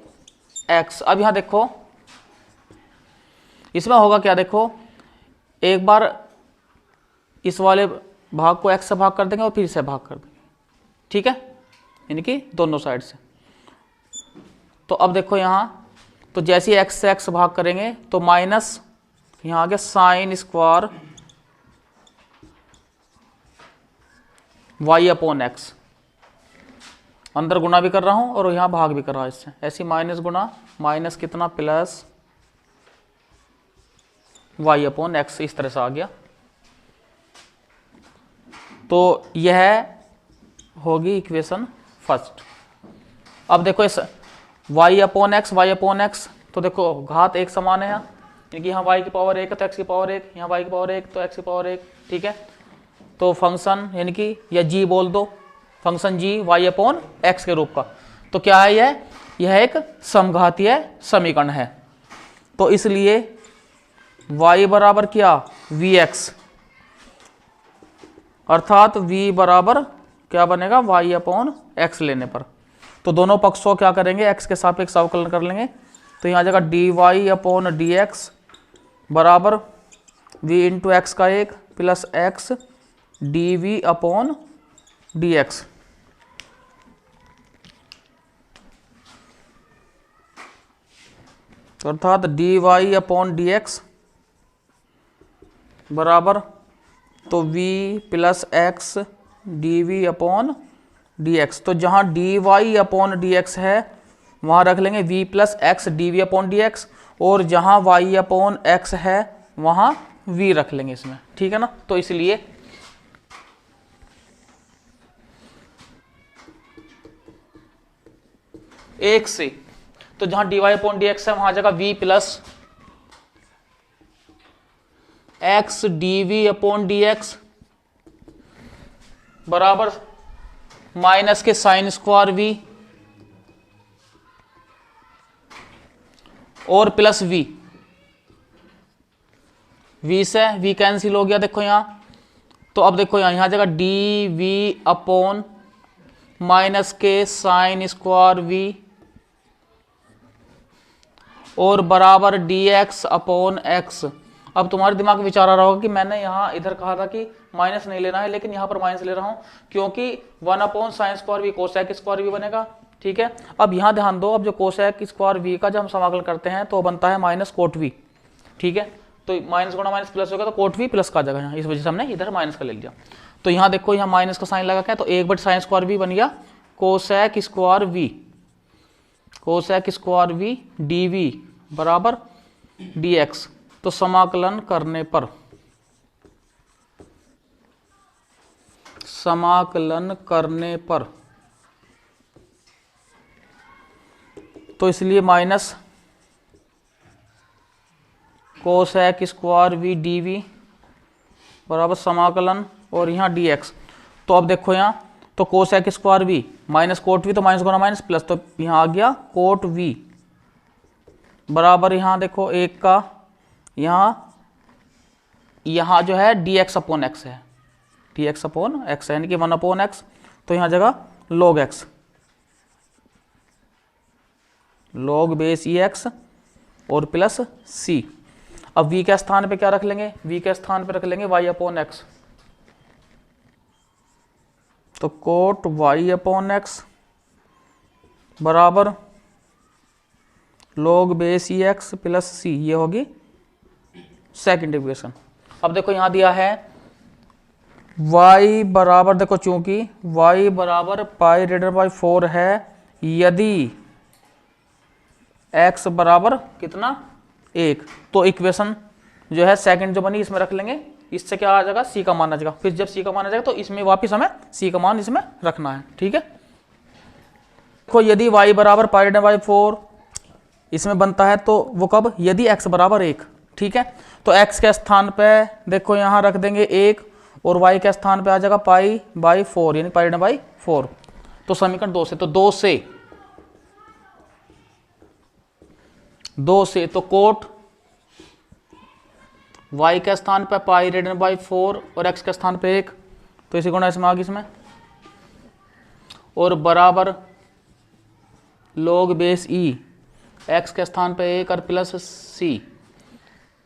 एक्स। अब यहां देखो इसमें होगा क्या, देखो एक बार इस वाले भाग को एक्स से भाग कर देंगे और फिर इसे भाग कर देंगे, ठीक है, यानी कि दोनों साइड से। तो अब देखो यहां तो जैसे एक्स से एक्स भाग करेंगे तो माइनस यहां आ गया sine square y upon x, अंदर गुना भी कर रहा हूं और यहां भाग भी कर रहा हूं इससे, ऐसी माइनस गुना माइनस कितना प्लस वाई अपॉन एक्स, इस तरह से आ गया। तो यह होगी इक्वेशन फर्स्ट। अब देखो इस वाई अपॉन एक्स, तो देखो घात एक समान है यहाँ, यानी कि यहाँ वाई की पावर 1 है तो एक्स की पावर 1, यहाँ वाई की पावर 1 तो एक्स की पावर 1, ठीक है। तो फंक्शन यानी कि या जी बोल दो, फंक्शन जी वाई अपॉन एक्स के रूप का। तो क्या है यह एक समघातीय समीकरण है। तो इसलिए y बराबर क्या वी एक्स, अर्थात v बराबर क्या बनेगा y अपॉन एक्स लेने पर। तो दोनों पक्षों क्या करेंगे, x के सापेक्ष अवकलन कर लेंगे। तो यहाँ आ जाएगा d y upon d x बराबर v इंटू एक्स का 1 plus x d v upon d x. अर्थात d y upon d x बराबर तो v plus x d v upon d x. तो जहाँ d y upon d x है वहाँ रख लेंगे v plus x d v upon d x, और जहाँ y अपॉन एक्स है वहाँ v रख लेंगे इसमें, ठीक है ना। तो इसलिए एक से तो जहाँ d y upon d x है वहाँ आ जाएगा v plus x d v upon d x बराबर माइनस के साइन स्क्वायर v और प्लस v, v से v कैंसिल हो गया देखो यहाँ। तो अब देखो यहाँ आ जाएगा डी वी अपॉन माइनस के साइन स्क्वायर v और बराबर डी एक्स अपॉन एक्स। अब तुम्हारे दिमाग में विचार आ रहा होगा कि मैंने यहाँ इधर कहा था कि माइनस नहीं लेना है, लेकिन यहाँ पर माइनस ले रहा हूँ क्योंकि 1 upon sine square v cosec square v बनेगा, ठीक है। अब यहाँ ध्यान दो, अब जो कोसेक स्क्वायर वी का जब हम समाकलन करते हैं तो बनता है माइनस कोट वी, ठीक है। तो माइनस गुणा माइनस प्लस होगा तो कोट वी प्लस का आ जाएगा यहाँ, इस वजह से हमने इधर माइनस का ले लिया। तो यहाँ देखो यहाँ माइनस का साइन लगा क्या, तो 1/sin स्क्वायर वी बन गया cosec square v, cosec square v d v बराबर डी एक्स। तो समाकलन करने पर तो इसलिए minus cosec square v d v बराबर समाकलन और यहाँ डी एक्स। तो अब देखो यहाँ तो cosec square v minus cot v, तो माइनस गुना माइनस प्लस, तो यहाँ आ गया कोट वी बराबर यहाँ देखो एक का यहाँ जो है डी एक्स अपॉन एक्स है, डी एक्स अपॉन एक्स है, यानी कि 1 अपॉन एक्स। तो यहाँ जगह log x, log base e x और प्लस c। अब v के स्थान पे क्या रख लेंगे, v के स्थान पे रख लेंगे y अपॉन एक्स। तो कोट y अपॉन एक्स बराबर log base e x plus सी, ये होगी सेकंड इक्वेशन। अब देखो यहां दिया है y बराबर, देखो चूंकि y बराबर पाई डिवाइडेड बाई 4 है, यदि x बराबर कितना 1, तो इक्वेशन जो है सेकंड जो बनी इसमें रख लेंगे, इससे क्या आ जाएगा c का मान आ जाएगा। फिर जब c का मान आ जाएगा तो इसमें वापस हमें c का मान इसमें रखना है, ठीक है। देखो यदि y बराबर पाई डिवाइडेड बाई 4 इसमें बनता है तो वो कब, यदि x बराबर 1, ठीक है। तो x के स्थान पे देखो यहां रख देंगे 1 और y के स्थान पे आ जाएगा पाई बाई 4, यानी पाई डिवाइडेड बाई 4। तो समीकरण 2 से, तो 2 से तो कोट y के स्थान पे पाई डिवाइडेड बाई 4 और x के स्थान पे 1, तो इसी गुणा इसमें आ गई इसमें, और बराबर log बेस e x के स्थान पे 1 और प्लस c।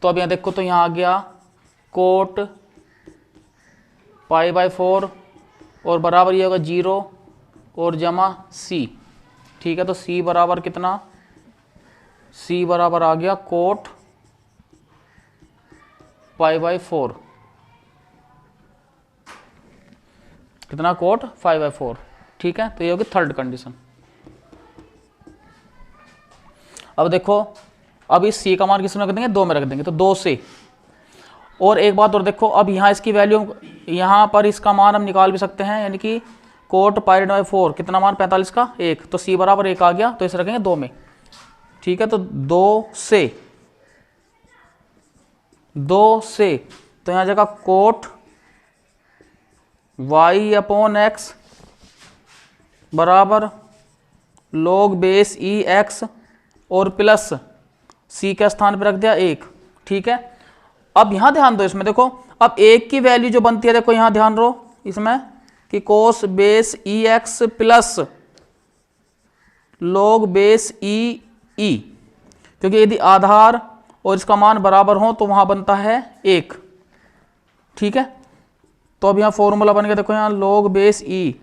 तो अब यहाँ देखो तो यहाँ आ गया कोट पाई बाई 4 और बराबर ये होगा 0 और जमा c, ठीक है। तो c बराबर कितना, c बराबर आ गया कोट पाई बाई 4, कितना कोट 5/4, ठीक है। तो ये होगी थर्ड कंडीशन। अब देखो अब इस c का मान किस में रख देंगे, 2 में रख देंगे, तो 2 से। और एक बात और देखो, अब यहाँ इसकी वैल्यू, यहाँ पर इसका मान हम निकाल भी सकते हैं, यानी कि कोट पाई डिवाइडेड बाई 4 कितना मान 45 का 1, तो c बराबर 1 आ गया, तो इसे रखेंगे 2 में, ठीक है। तो 2 से तो यहाँ जगह कोट y अपॉन एक्स बराबर log बेस ई एक्स और प्लस c के स्थान पर रख दिया 1, ठीक है। अब यहां ध्यान दो, इसमें देखो अब 1 की वैल्यू जो बनती है, देखो यहां ध्यान दो इसमें कि कोस base e x plus log base ई, क्योंकि यदि आधार और इसका मान बराबर हो तो वहां बनता है 1, ठीक है। तो अब यहां फॉर्मूला बन गया, देखो यहां log बेस ई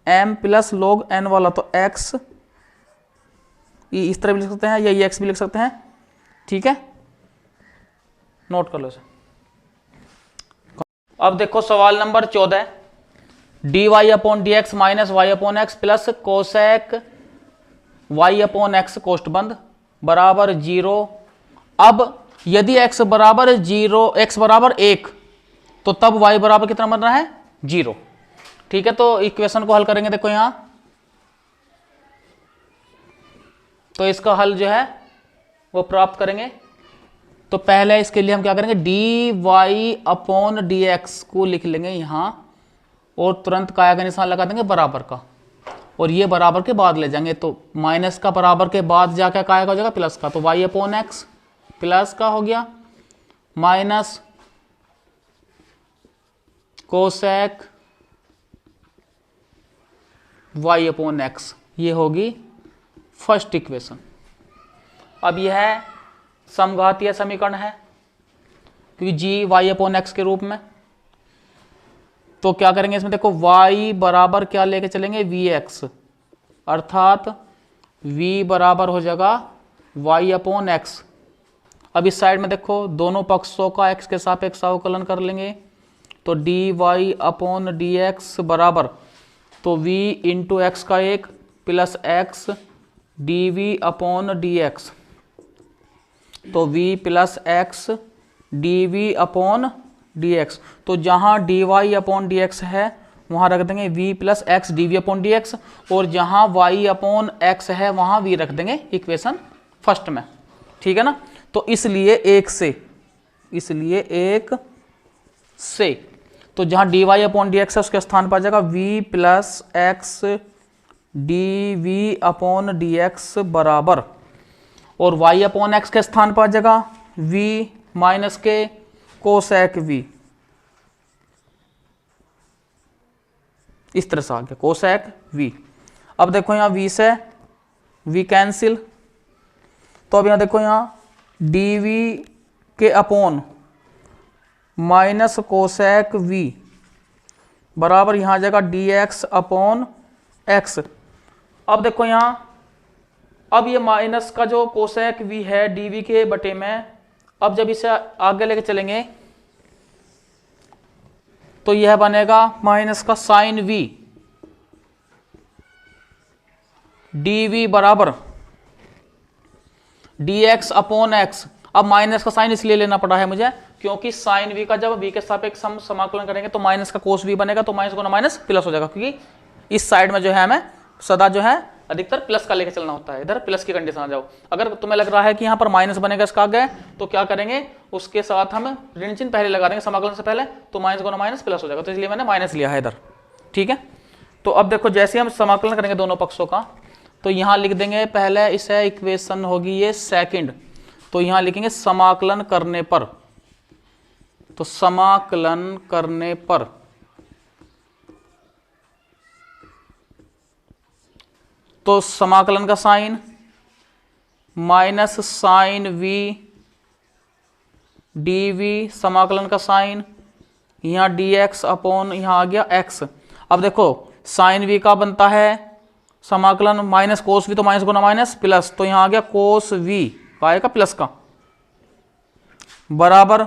m प्लस log n वाला, तो x ई इस तरह भी लिख सकते हैं या ये x भी लिख सकते हैं, ठीक है। नोट कर लो इसे। अब देखो सवाल number 14, dy upon d x minus y upon x plus cosec y upon x कोष्ठ बंद बराबर 0। अब यदि x बराबर 0, x बराबर 1, तो तब y बराबर कितना बन रहा है 0, ठीक है। तो इक्वेशन को हल करेंगे, देखो यहां तो इसका हल जो है वो प्राप्त करेंगे। तो पहले इसके लिए हम क्या करेंगे, dy अपॉन डी एक्स को लिख लेंगे यहां और तुरंत काय का निशान लगा देंगे बराबर का, और ये बराबर के बाद ले जाएंगे, तो माइनस का बराबर के बाद जाकर काय का हो जाएगा प्लस का, तो y अपॉन एक्स प्लस का हो गया minus cosec y upon x, ये होगी फर्स्ट इक्वेशन। अब यह समघातीय समीकरण है क्योंकि g y अपॉन एक्स के रूप में, तो क्या करेंगे इसमें, देखो y बराबर क्या लेके चलेंगे vx, अर्थात v बराबर हो जाएगा y अपॉन एक्स। अब इस साइड में देखो दोनों पक्षों का x के सापेक्ष अवकलन कर लेंगे, तो dy अपॉन डी एक्स बराबर, तो v इंटू एक्स का 1 plus x dv upon d x, तो v plus x dv upon d x. तो जहां dy अपॉन डी एक्स है वहां रख देंगे v plus x dv upon d x, और जहां y अपॉन एक्स है वहां v रख देंगे इक्वेशन फर्स्ट में, ठीक है ना। तो इसलिए 1 से तो जहां dy अपॉन डी एक्स है उसके स्थान पर आ जाएगा v plus x dv upon d x बराबर, और y अपॉन एक्स के स्थान पर आ जाएगा v माइनस के कोसेक v, इस तरह से आ गया कोसेक v। अब देखो यहां v से v कैंसिल, तो अब यहां देखो यहां dv के अपॉन माइनस कोसेक v बराबर यहां आ जाएगा dx अपॉन x। अब देखो यहां अब ये माइनस का जो कोसेक v है dv के बटे में, अब जब इसे आगे लेके चलेंगे तो यह बनेगा माइनस का साइन v dv बराबर dx अपॉन x। अब माइनस का साइन इसलिए लेना पड़ा है मुझे क्योंकि साइन v का जब v के सापेक्ष हम समाकलन करेंगे तो माइनस का कोस v बनेगा, तो माइनस गुना माइनस प्लस हो जाएगा, क्योंकि इस साइड में जो है हमें सदा जो है अधिकतर प्लस का लेके चलना होता है, इधर प्लस की कंडीशन आ जाओ। अगर तुम्हें लग रहा है कि यहाँ पर माइनस बनेगा इसका आगे, तो क्या करेंगे, उसके साथ हम ऋण चिन्ह पहले लगा देंगे समाकलन से पहले, तो माइनस गुना माइनस प्लस हो जाएगा, तो इसलिए मैंने माइनस लिया है इधर। ठीक है, तो अब देखो जैसे हम समाकलन करेंगे दोनों पक्षों का, तो यहाँ लिख देंगे पहले इसे इक्वेशन होगी ये सेकंड, तो यहाँ लिखेंगे समाकलन करने पर, तो समाकलन करने पर तो समाकलन का sine minus sine v dv, समाकलन का साइन यहाँ dx अपॉन यहाँ आ गया x। अब देखो साइन v का बनता है समाकलन माइनस कोस v, तो माइनस गुना माइनस प्लस, तो यहाँ आ गया कोस v आएगा प्लस का, बराबर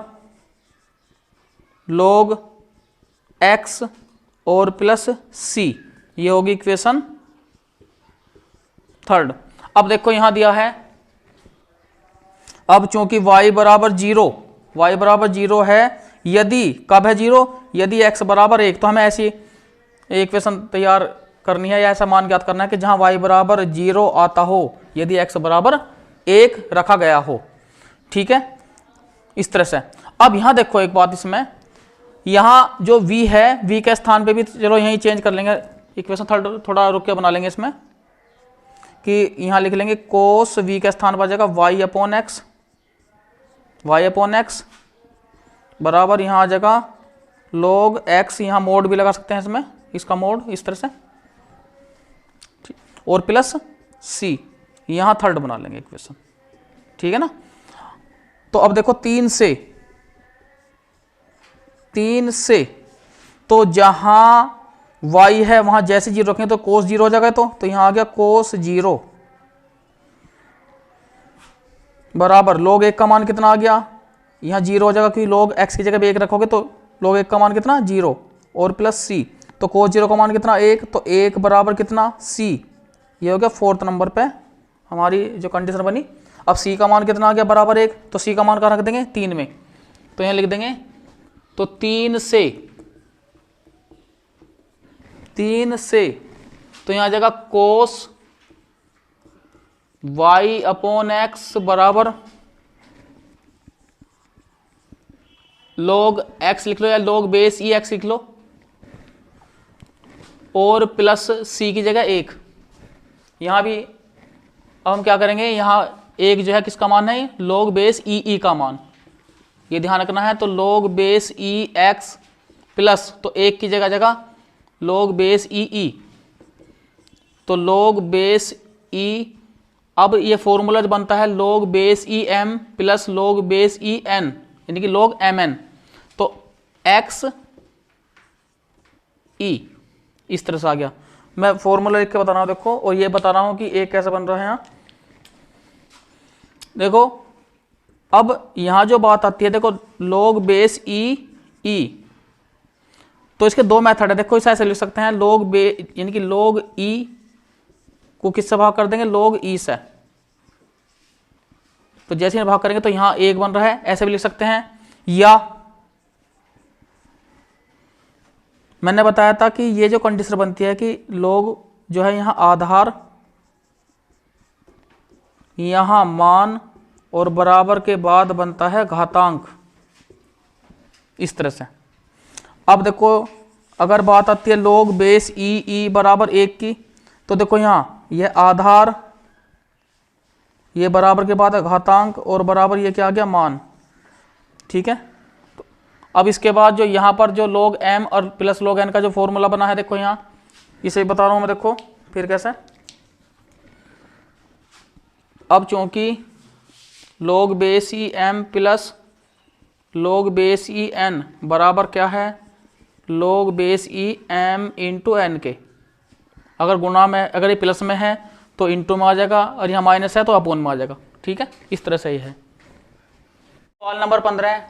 log x और प्लस c, ये होगी इक्वेशन थर्ड। अब देखो यहां दिया है, अब चूंकि y बराबर जीरो है, यदि कब है जीरो, यदि x बराबर 1, तो हमें ऐसी इक्वेशन तैयार करनी है या ऐसा मान ज्ञात करना है कि जहां y बराबर 0 आता हो, यदि x बराबर 1 रखा गया हो। ठीक है, इस तरह से। अब यहां देखो एक बात, इसमें यहां जो v है, v के स्थान पे भी चलो यहीं चेंज कर लेंगे, इक्वेशन थर्ड थोड़ा रुक के बना लेंगे इसमें, कि यहां लिख लेंगे कोस v के स्थान पर आ जाएगा y अपॉन एक्स बराबर यहां आ जाएगा log x, यहां मोड भी लगा सकते हैं इसमें, इसका मोड इस तरह से, और प्लस c, यहां थर्ड बना लेंगे इक्वेशन। ठीक है ना, तो अब देखो 3 से तो जहां y है वहां जैसे 0 रखें तो कोस 0 हो जाएगा, तो यहां आ गया कोस 0 बराबर log 1 का मान कितना आ गया, यहां 0 हो जाएगा क्योंकि log x की जगह पे 1 रखोगे, तो log 1 का मान कितना 0 और प्लस c, तो कोस 0 का मान कितना 1, तो 1 बराबर कितना c, ये हो गया 4th नंबर पे हमारी जो कंडीशन बनी। अब c का मान कितना आ गया बराबर 1, तो c का मान कहाँ रख देंगे 3 में, तो यहां लिख देंगे, तो 3 से तो यहां आ जाएगा कोस y अपॉन एक्स बराबर log x लिख लो या log बेस ई एक्स लिख लो, और प्लस c की जगह 1। यहां भी अब हम क्या करेंगे, यहां एक जो है किसका मान है, log बेस ई का मान, ये ध्यान रखना है, तो log base e x plus, तो 1 की जगह log बेस ई, तो log बेस ई, अब ये फॉर्मूला बनता है log base e m plus log base e n, यानी कि log एम एन, तो एक्स ई इस तरह से आ गया। मैं फॉर्मूला लिख के बता रहा हूं देखो, और ये बता रहा हूं कि एक कैसे बन रहा है। यहाँ देखो अब यहां जो बात आती है, देखो log बेस ई, तो इसके 2 मेथड है, देखो इसे ऐसे लिख सकते हैं, log यानी कि log ई को किससे भाग कर देंगे, log ई से, तो जैसे ही भाग करेंगे तो यहां 1 बन रहा है, ऐसे भी लिख सकते हैं। या मैंने बताया था कि ये जो कंडीशन बनती है कि log जो है यहां आधार, यहां मान, और बराबर के बाद बनता है घातांक, इस तरह से। अब देखो अगर बात आती है log बेस ई बराबर 1 की, तो देखो यहाँ ये आधार, ये बराबर के बाद है घातांक, और बराबर ये क्या आ गया मान। ठीक है, तो अब इसके बाद जो यहाँ पर जो log m और प्लस log n का जो फॉर्मूला बना है, देखो यहाँ इसे बता रहा हूँ मैं, देखो फिर कैसे। अब चूंकि log बेस ई m प्लस log बेस ई n बराबर क्या है, log बेस ई m इंटू एन के, अगर गुणा में, अगर ये प्लस में है तो इंटू में आ जाएगा, और यहाँ माइनस है तो अपोन में आ जाएगा। ठीक है, इस तरह से ही है। सवाल number 15,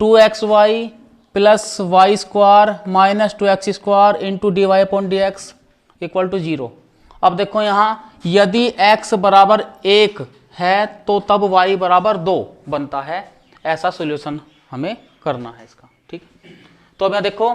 2xy plus y square minus 2x² into d y upon d x equal to 0। अब देखो यहाँ यदि x बराबर 1 है तो तब y बराबर 2 बनता है। ऐसा सॉल्यूशन हमें करना है इसका। ठीक, तो अब यहाँ देखो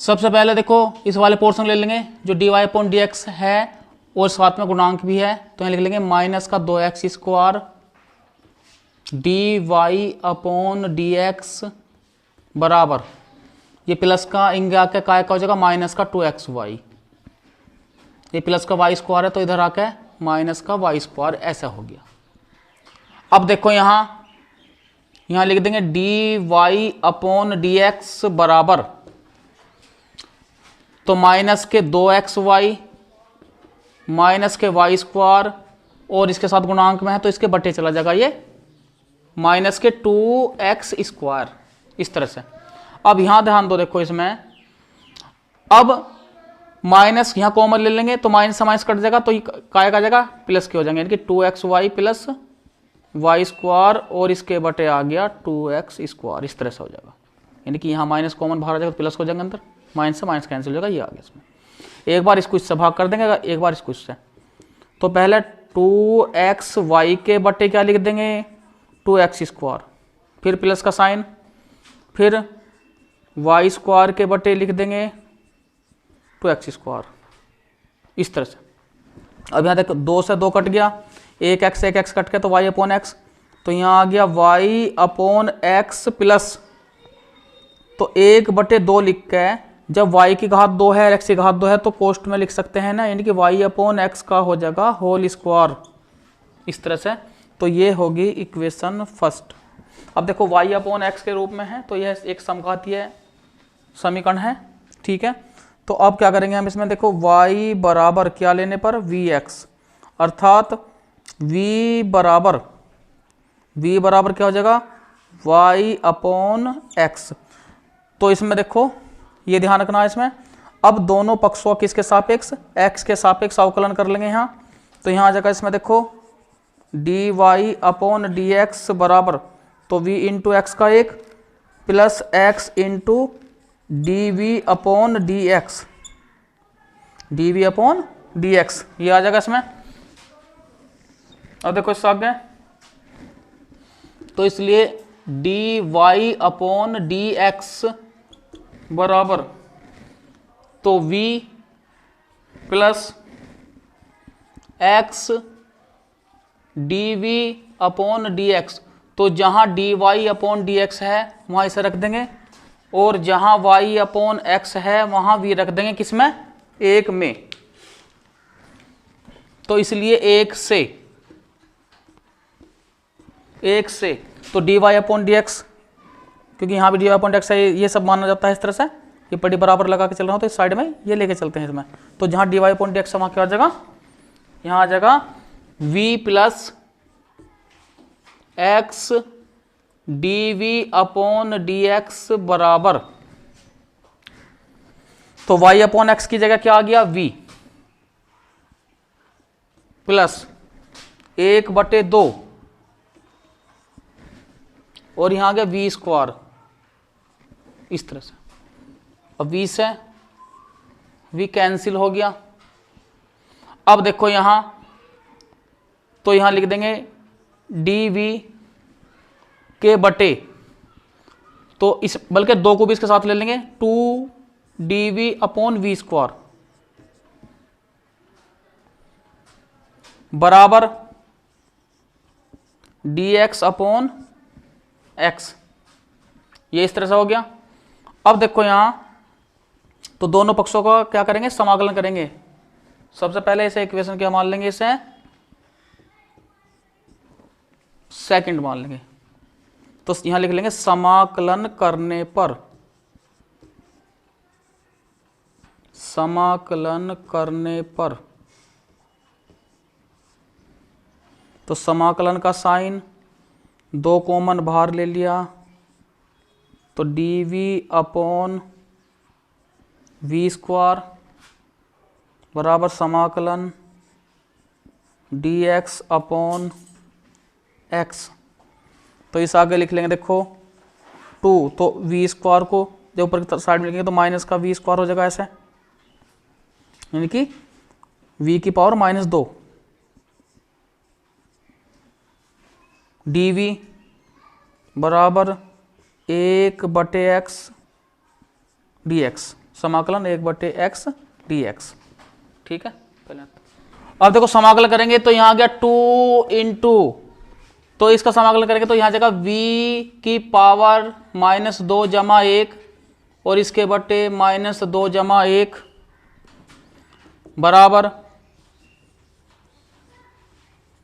सबसे पहले देखो इस वाले पोर्शन ले लेंगे जो d y upon d x है और साथ में गुणांक भी है, तो यहाँ लिख लेंगे माइनस का 2x² d y upon d x बराबर, ये प्लस का इंगे आके काय का हो जाएगा माइनस का 2xy, ये प्लस का y² है तो इधर आके माइनस का y², ऐसा हो गया। अब देखो यहाँ लिख देंगे d y upon d x बराबर, तो माइनस के 2xy माइनस के y² और इसके साथ गुणांक में है तो इसके बटे चला जाएगा ये माइनस के 2x², इस तरह से। अब यहां ध्यान दो, देखो इसमें अब माइनस यहाँ कॉमन ले लेंगे तो माइनस से माइनस कट जाएगा तो ये काय का जाएगा प्लस के हो जाएंगे, यानी कि 2xy प्लस y² और इसके बटे आ गया 2x², इस तरह से हो जाएगा। यानी कि यहाँ माइनस कॉमन बाहर आ जाएगा तो प्लस हो जाएगा अंदर, माइनस से माइनस कैंसिल हो जाएगा, ये आ गया इसमें। एक बार इसको इससे भाग कर देंगे, एक बार इसको इससे, तो पहले 2xy के बटे क्या लिख देंगे 2x², फिर प्लस का साइन, फिर y² के बटे लिख देंगे 2x², इस तरह से। अब यहाँ देखो 2 से 2 कट गया, एक x कट गया तो y अपॉन x, तो यहाँ आ गया y अपॉन x प्लस, तो 1/2 लिख के जब y की घात 2 है x की घात 2 है तो पोस्ट में लिख सकते हैं ना, यानी कि y अपॉन x का हो जाएगा होल स्क्वायर, इस तरह से। तो ये होगी इक्वेशन फर्स्ट। अब देखो y अपॉन x के रूप में है तो यह एक समघातीय समीकरण है। ठीक है, तो अब क्या करेंगे हम इसमें, देखो y बराबर क्या लेने पर vx, अर्थात v बराबर क्या हो जाएगा y अपॉन x। तो इसमें देखो ये ध्यान रखना है इसमें, अब दोनों पक्षों किसके सापेक्ष x के सापेक्ष अवकलन कर लेंगे यहाँ, तो यहाँ आ जाएगा इसमें देखो d y upon d x बराबर, तो v इंटू एक्स का एक plus x into d v upon d x, d v upon d x, ये आ जाएगा इसमें। अब देखो इससे आगे, तो इसलिए d y upon d x बराबर, तो v plus x d v upon d x, तो जहां d y upon d x है वहां इसे रख देंगे, और जहां y अपॉन एक्स है वहां v रख देंगे, किसमें एक में, तो इसलिए एक से तो d y upon d x, क्योंकि यहाँ भी d y upon d x है, ये सब माना जाता है इस तरह से, ये पट्टी बराबर लगा के चल रहा हूँ तो इस साइड में ये लेके चलते हैं इसमें, तो जहाँ d y upon d x है वहाँ क्या आ जाएगा, यहाँ आ जाएगा v plus x d v upon d x बराबर, तो y अपॉन एक्स की जगह क्या आ गया v प्लस 1/2 और यहां आ गया v², इस तरह से। अब v से v कैंसिल हो गया। अब देखो यहां, तो यहां लिख देंगे dv के बटे, तो इस बल्कि 2 को भी इसके साथ ले लेंगे, 2dv अपॉन v² बराबर dx अपॉन x, ये इस तरह से हो गया। अब देखो यहां, तो दोनों पक्षों का क्या करेंगे, समाकलन करेंगे। सबसे पहले इसे इक्वेशन क्या मान लेंगे, इसे सेकंड मान लेंगे, तो यहां लिख लेंगे समाकलन करने पर, तो समाकलन का साइन 2 कॉमन बाहर ले लिया, तो dv/v² बराबर समाकलन dx/x। तो इस आगे लिख लेंगे, देखो 2, तो v² को जो ऊपर की साइड में लिखेंगे तो माइनस का v² हो जाएगा ऐसे, यानी कि v की पावर -2 dv बराबर 1/x dx, समाकलन 1/x dx। ठीक है, पहले अब देखो समाकलन करेंगे तो यहाँ आ गया 2 इंटू, तो इसका समाकलन करेंगे तो यहाँ जगह v की पावर -2 जमा 1 और इसके बटे -2 जमा 1 बराबर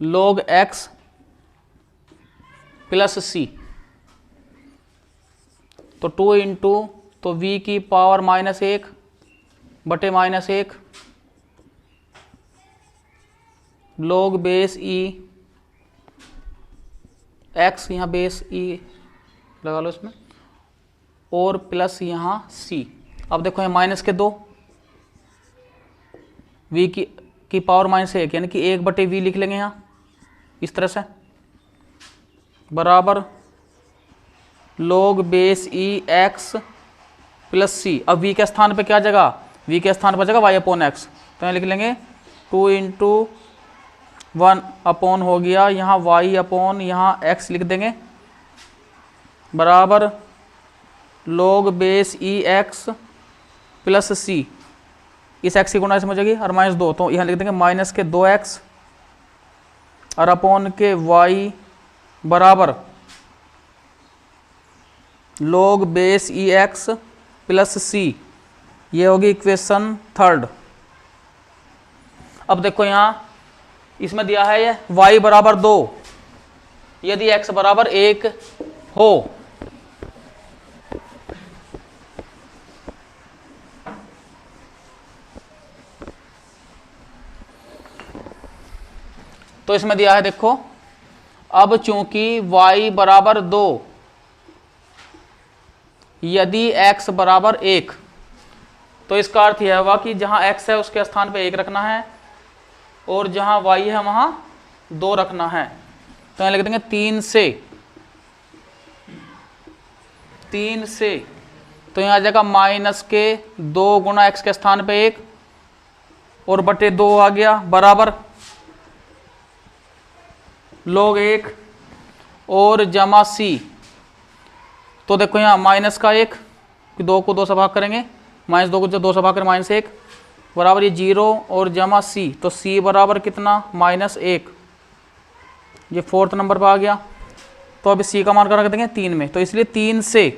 log x प्लस c। तो 2 इंटू, तो v की पावर -1 बटे -1 log बेस e x, यहाँ बेस e लगा लो इसमें, और प्लस यहाँ c। अब देखो यहाँ -2 v की पावर -1 यानी कि 1/v लिख लेंगे यहाँ इस तरह से, बराबर log base e x plus c। अब v के स्थान पे क्या जगह, v के स्थान पर जगह y/x, तो यहाँ लिख लेंगे 2 इंटू 1 हो गया यहाँ y/ यहाँ x लिख देंगे, बराबर log base e x plus c। इस x की गुणा इसमें हो जाएगी और -2, तो यहाँ लिख देंगे -2x और अपॉन के y बराबर log base e x plus c। ये होगी इक्वेशन 3। अब देखो यहाँ इसमें दिया है ये y बराबर 2 यदि x बराबर 1 हो, तो इसमें दिया है देखो, अब चूंकि y बराबर 2 यदि x बराबर 1, तो इसका अर्थ यह हुआ कि जहां x है उसके स्थान पे 1 रखना है और जहां y है वहां 2 रखना है। तो यहां लिख देंगे 3 से, तो यहां आ जाएगा -2 गुणा x के स्थान पे 1 और बटे 2 आ गया, बराबर log 1 और जमा c। तो देखो यहाँ -1 2 को 2 से भाग करेंगे, -2 को 2 से भाग करें -1 बराबर ये 0 और जमा c। तो c बराबर कितना, -1। ये 4th नंबर पर आ गया। तो अभी c का मान कर रख देंगे 3 में, तो इसलिए 3 से,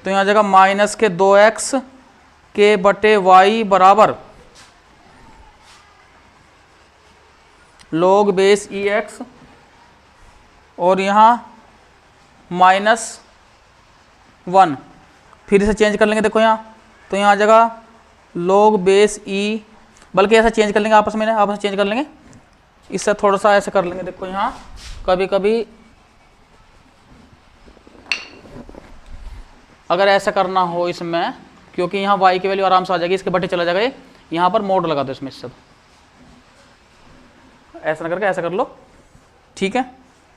तो यहाँ जगह -2x के बटे y बराबर log बेस e x और यहाँ -1। फिर इसे चेंज कर लेंगे, देखो यहाँ, तो यहाँ आ जाएगा log बेस e, बल्कि ऐसा चेंज कर लेंगे आपस में चेंज कर लेंगे, इससे थोड़ा सा ऐसे कर लेंगे। देखो यहाँ कभी कभी अगर ऐसा करना हो इसमें, क्योंकि यहाँ y की वैल्यू आराम से आ जाएगी, इसके बटे चला जाएगा, यहाँ पर मोड लगा दो इसमें, इससे ऐसा ना करके ऐसा कर लो। ठीक है,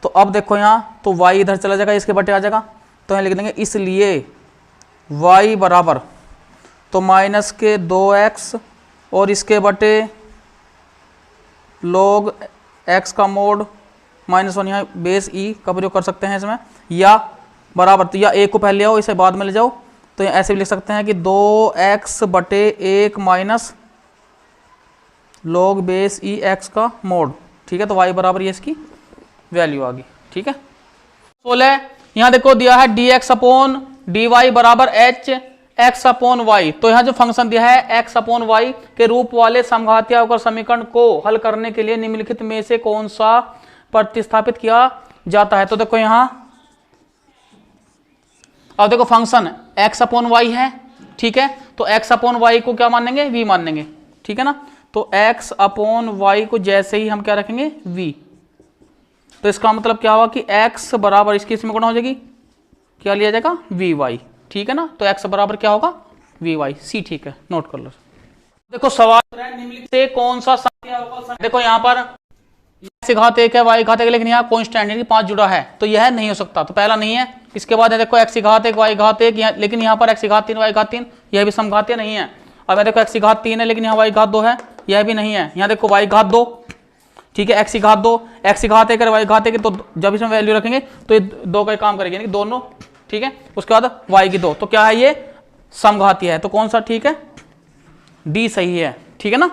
तो अब देखो यहाँ, तो y इधर चला जाएगा, इसके बटे आ जाएगा, तो यहाँ लिख देंगे इसलिए y बराबर, तो -2x और इसके बटे log x का मोड -1, यहाँ बेस e का प्रयोग कर सकते हैं इसमें, या बराबर, तो या 1 को पहले आओ इसे बाद में ले जाओ, तो ऐसे भी लिख सकते हैं कि 2x बटे 1 minus log base e x का मोड। ठीक है, तो y बराबर ये इसकी वैल्यू आ गई। ठीक है, 16 यहाँ देखो दिया है dx/dy बराबर h x/y। तो यहाँ जो फंक्शन दिया है x/y के रूप वाले समघातीय अवकल समीकरण को हल करने के लिए निम्नलिखित में से कौन सा प्रतिस्थापित किया जाता है। तो देखो यहाँ, अब देखो फंक्शन x/y है। ठीक है, तो x/y को क्या मानेंगे, v मानेंगे। ठीक है ना, तो x/y को जैसे ही हम क्या रखेंगे, v, तो इसका मतलब क्या होगा कि x बराबर इसकी इसमें गुणा हो जाएगी, क्या लिया जाएगा वी वाई, ठीक है ना। तो x बराबर क्या होगा वी वाई, सी ठीक है, नोट कर लो। देखो सवाल निम्नलिखित से कौन सा संख्या अवकल संख्या, देखो यहाँ पर x घात 1 है y घात 1, लेकिन यहाँ कॉन्स्टेंट है 5 जुड़ा है, तो यह नहीं हो सकता, तो पहला नहीं है। इसके बाद है देखो x घात 1 y घात 1, लेकिन यहाँ पर x घात 3 y घात 3, यह भी समघातीय नहीं है। अब मैं देखो x घात 3 है लेकिन यहाँ y घात 2 है, यह भी नहीं है। यहाँ देखो y घात 2, ठीक है, x घात 2, x घात 1 y घात 1, तो जब इसमें वैल्यू रखेंगे तो ये दो का काम करेंगे, यानी दोनों, ठीक है। उसके बाद y की 2, तो क्या है ये समघातीय है, तो कौन सा ठीक है, डी सही है, ठीक है ना।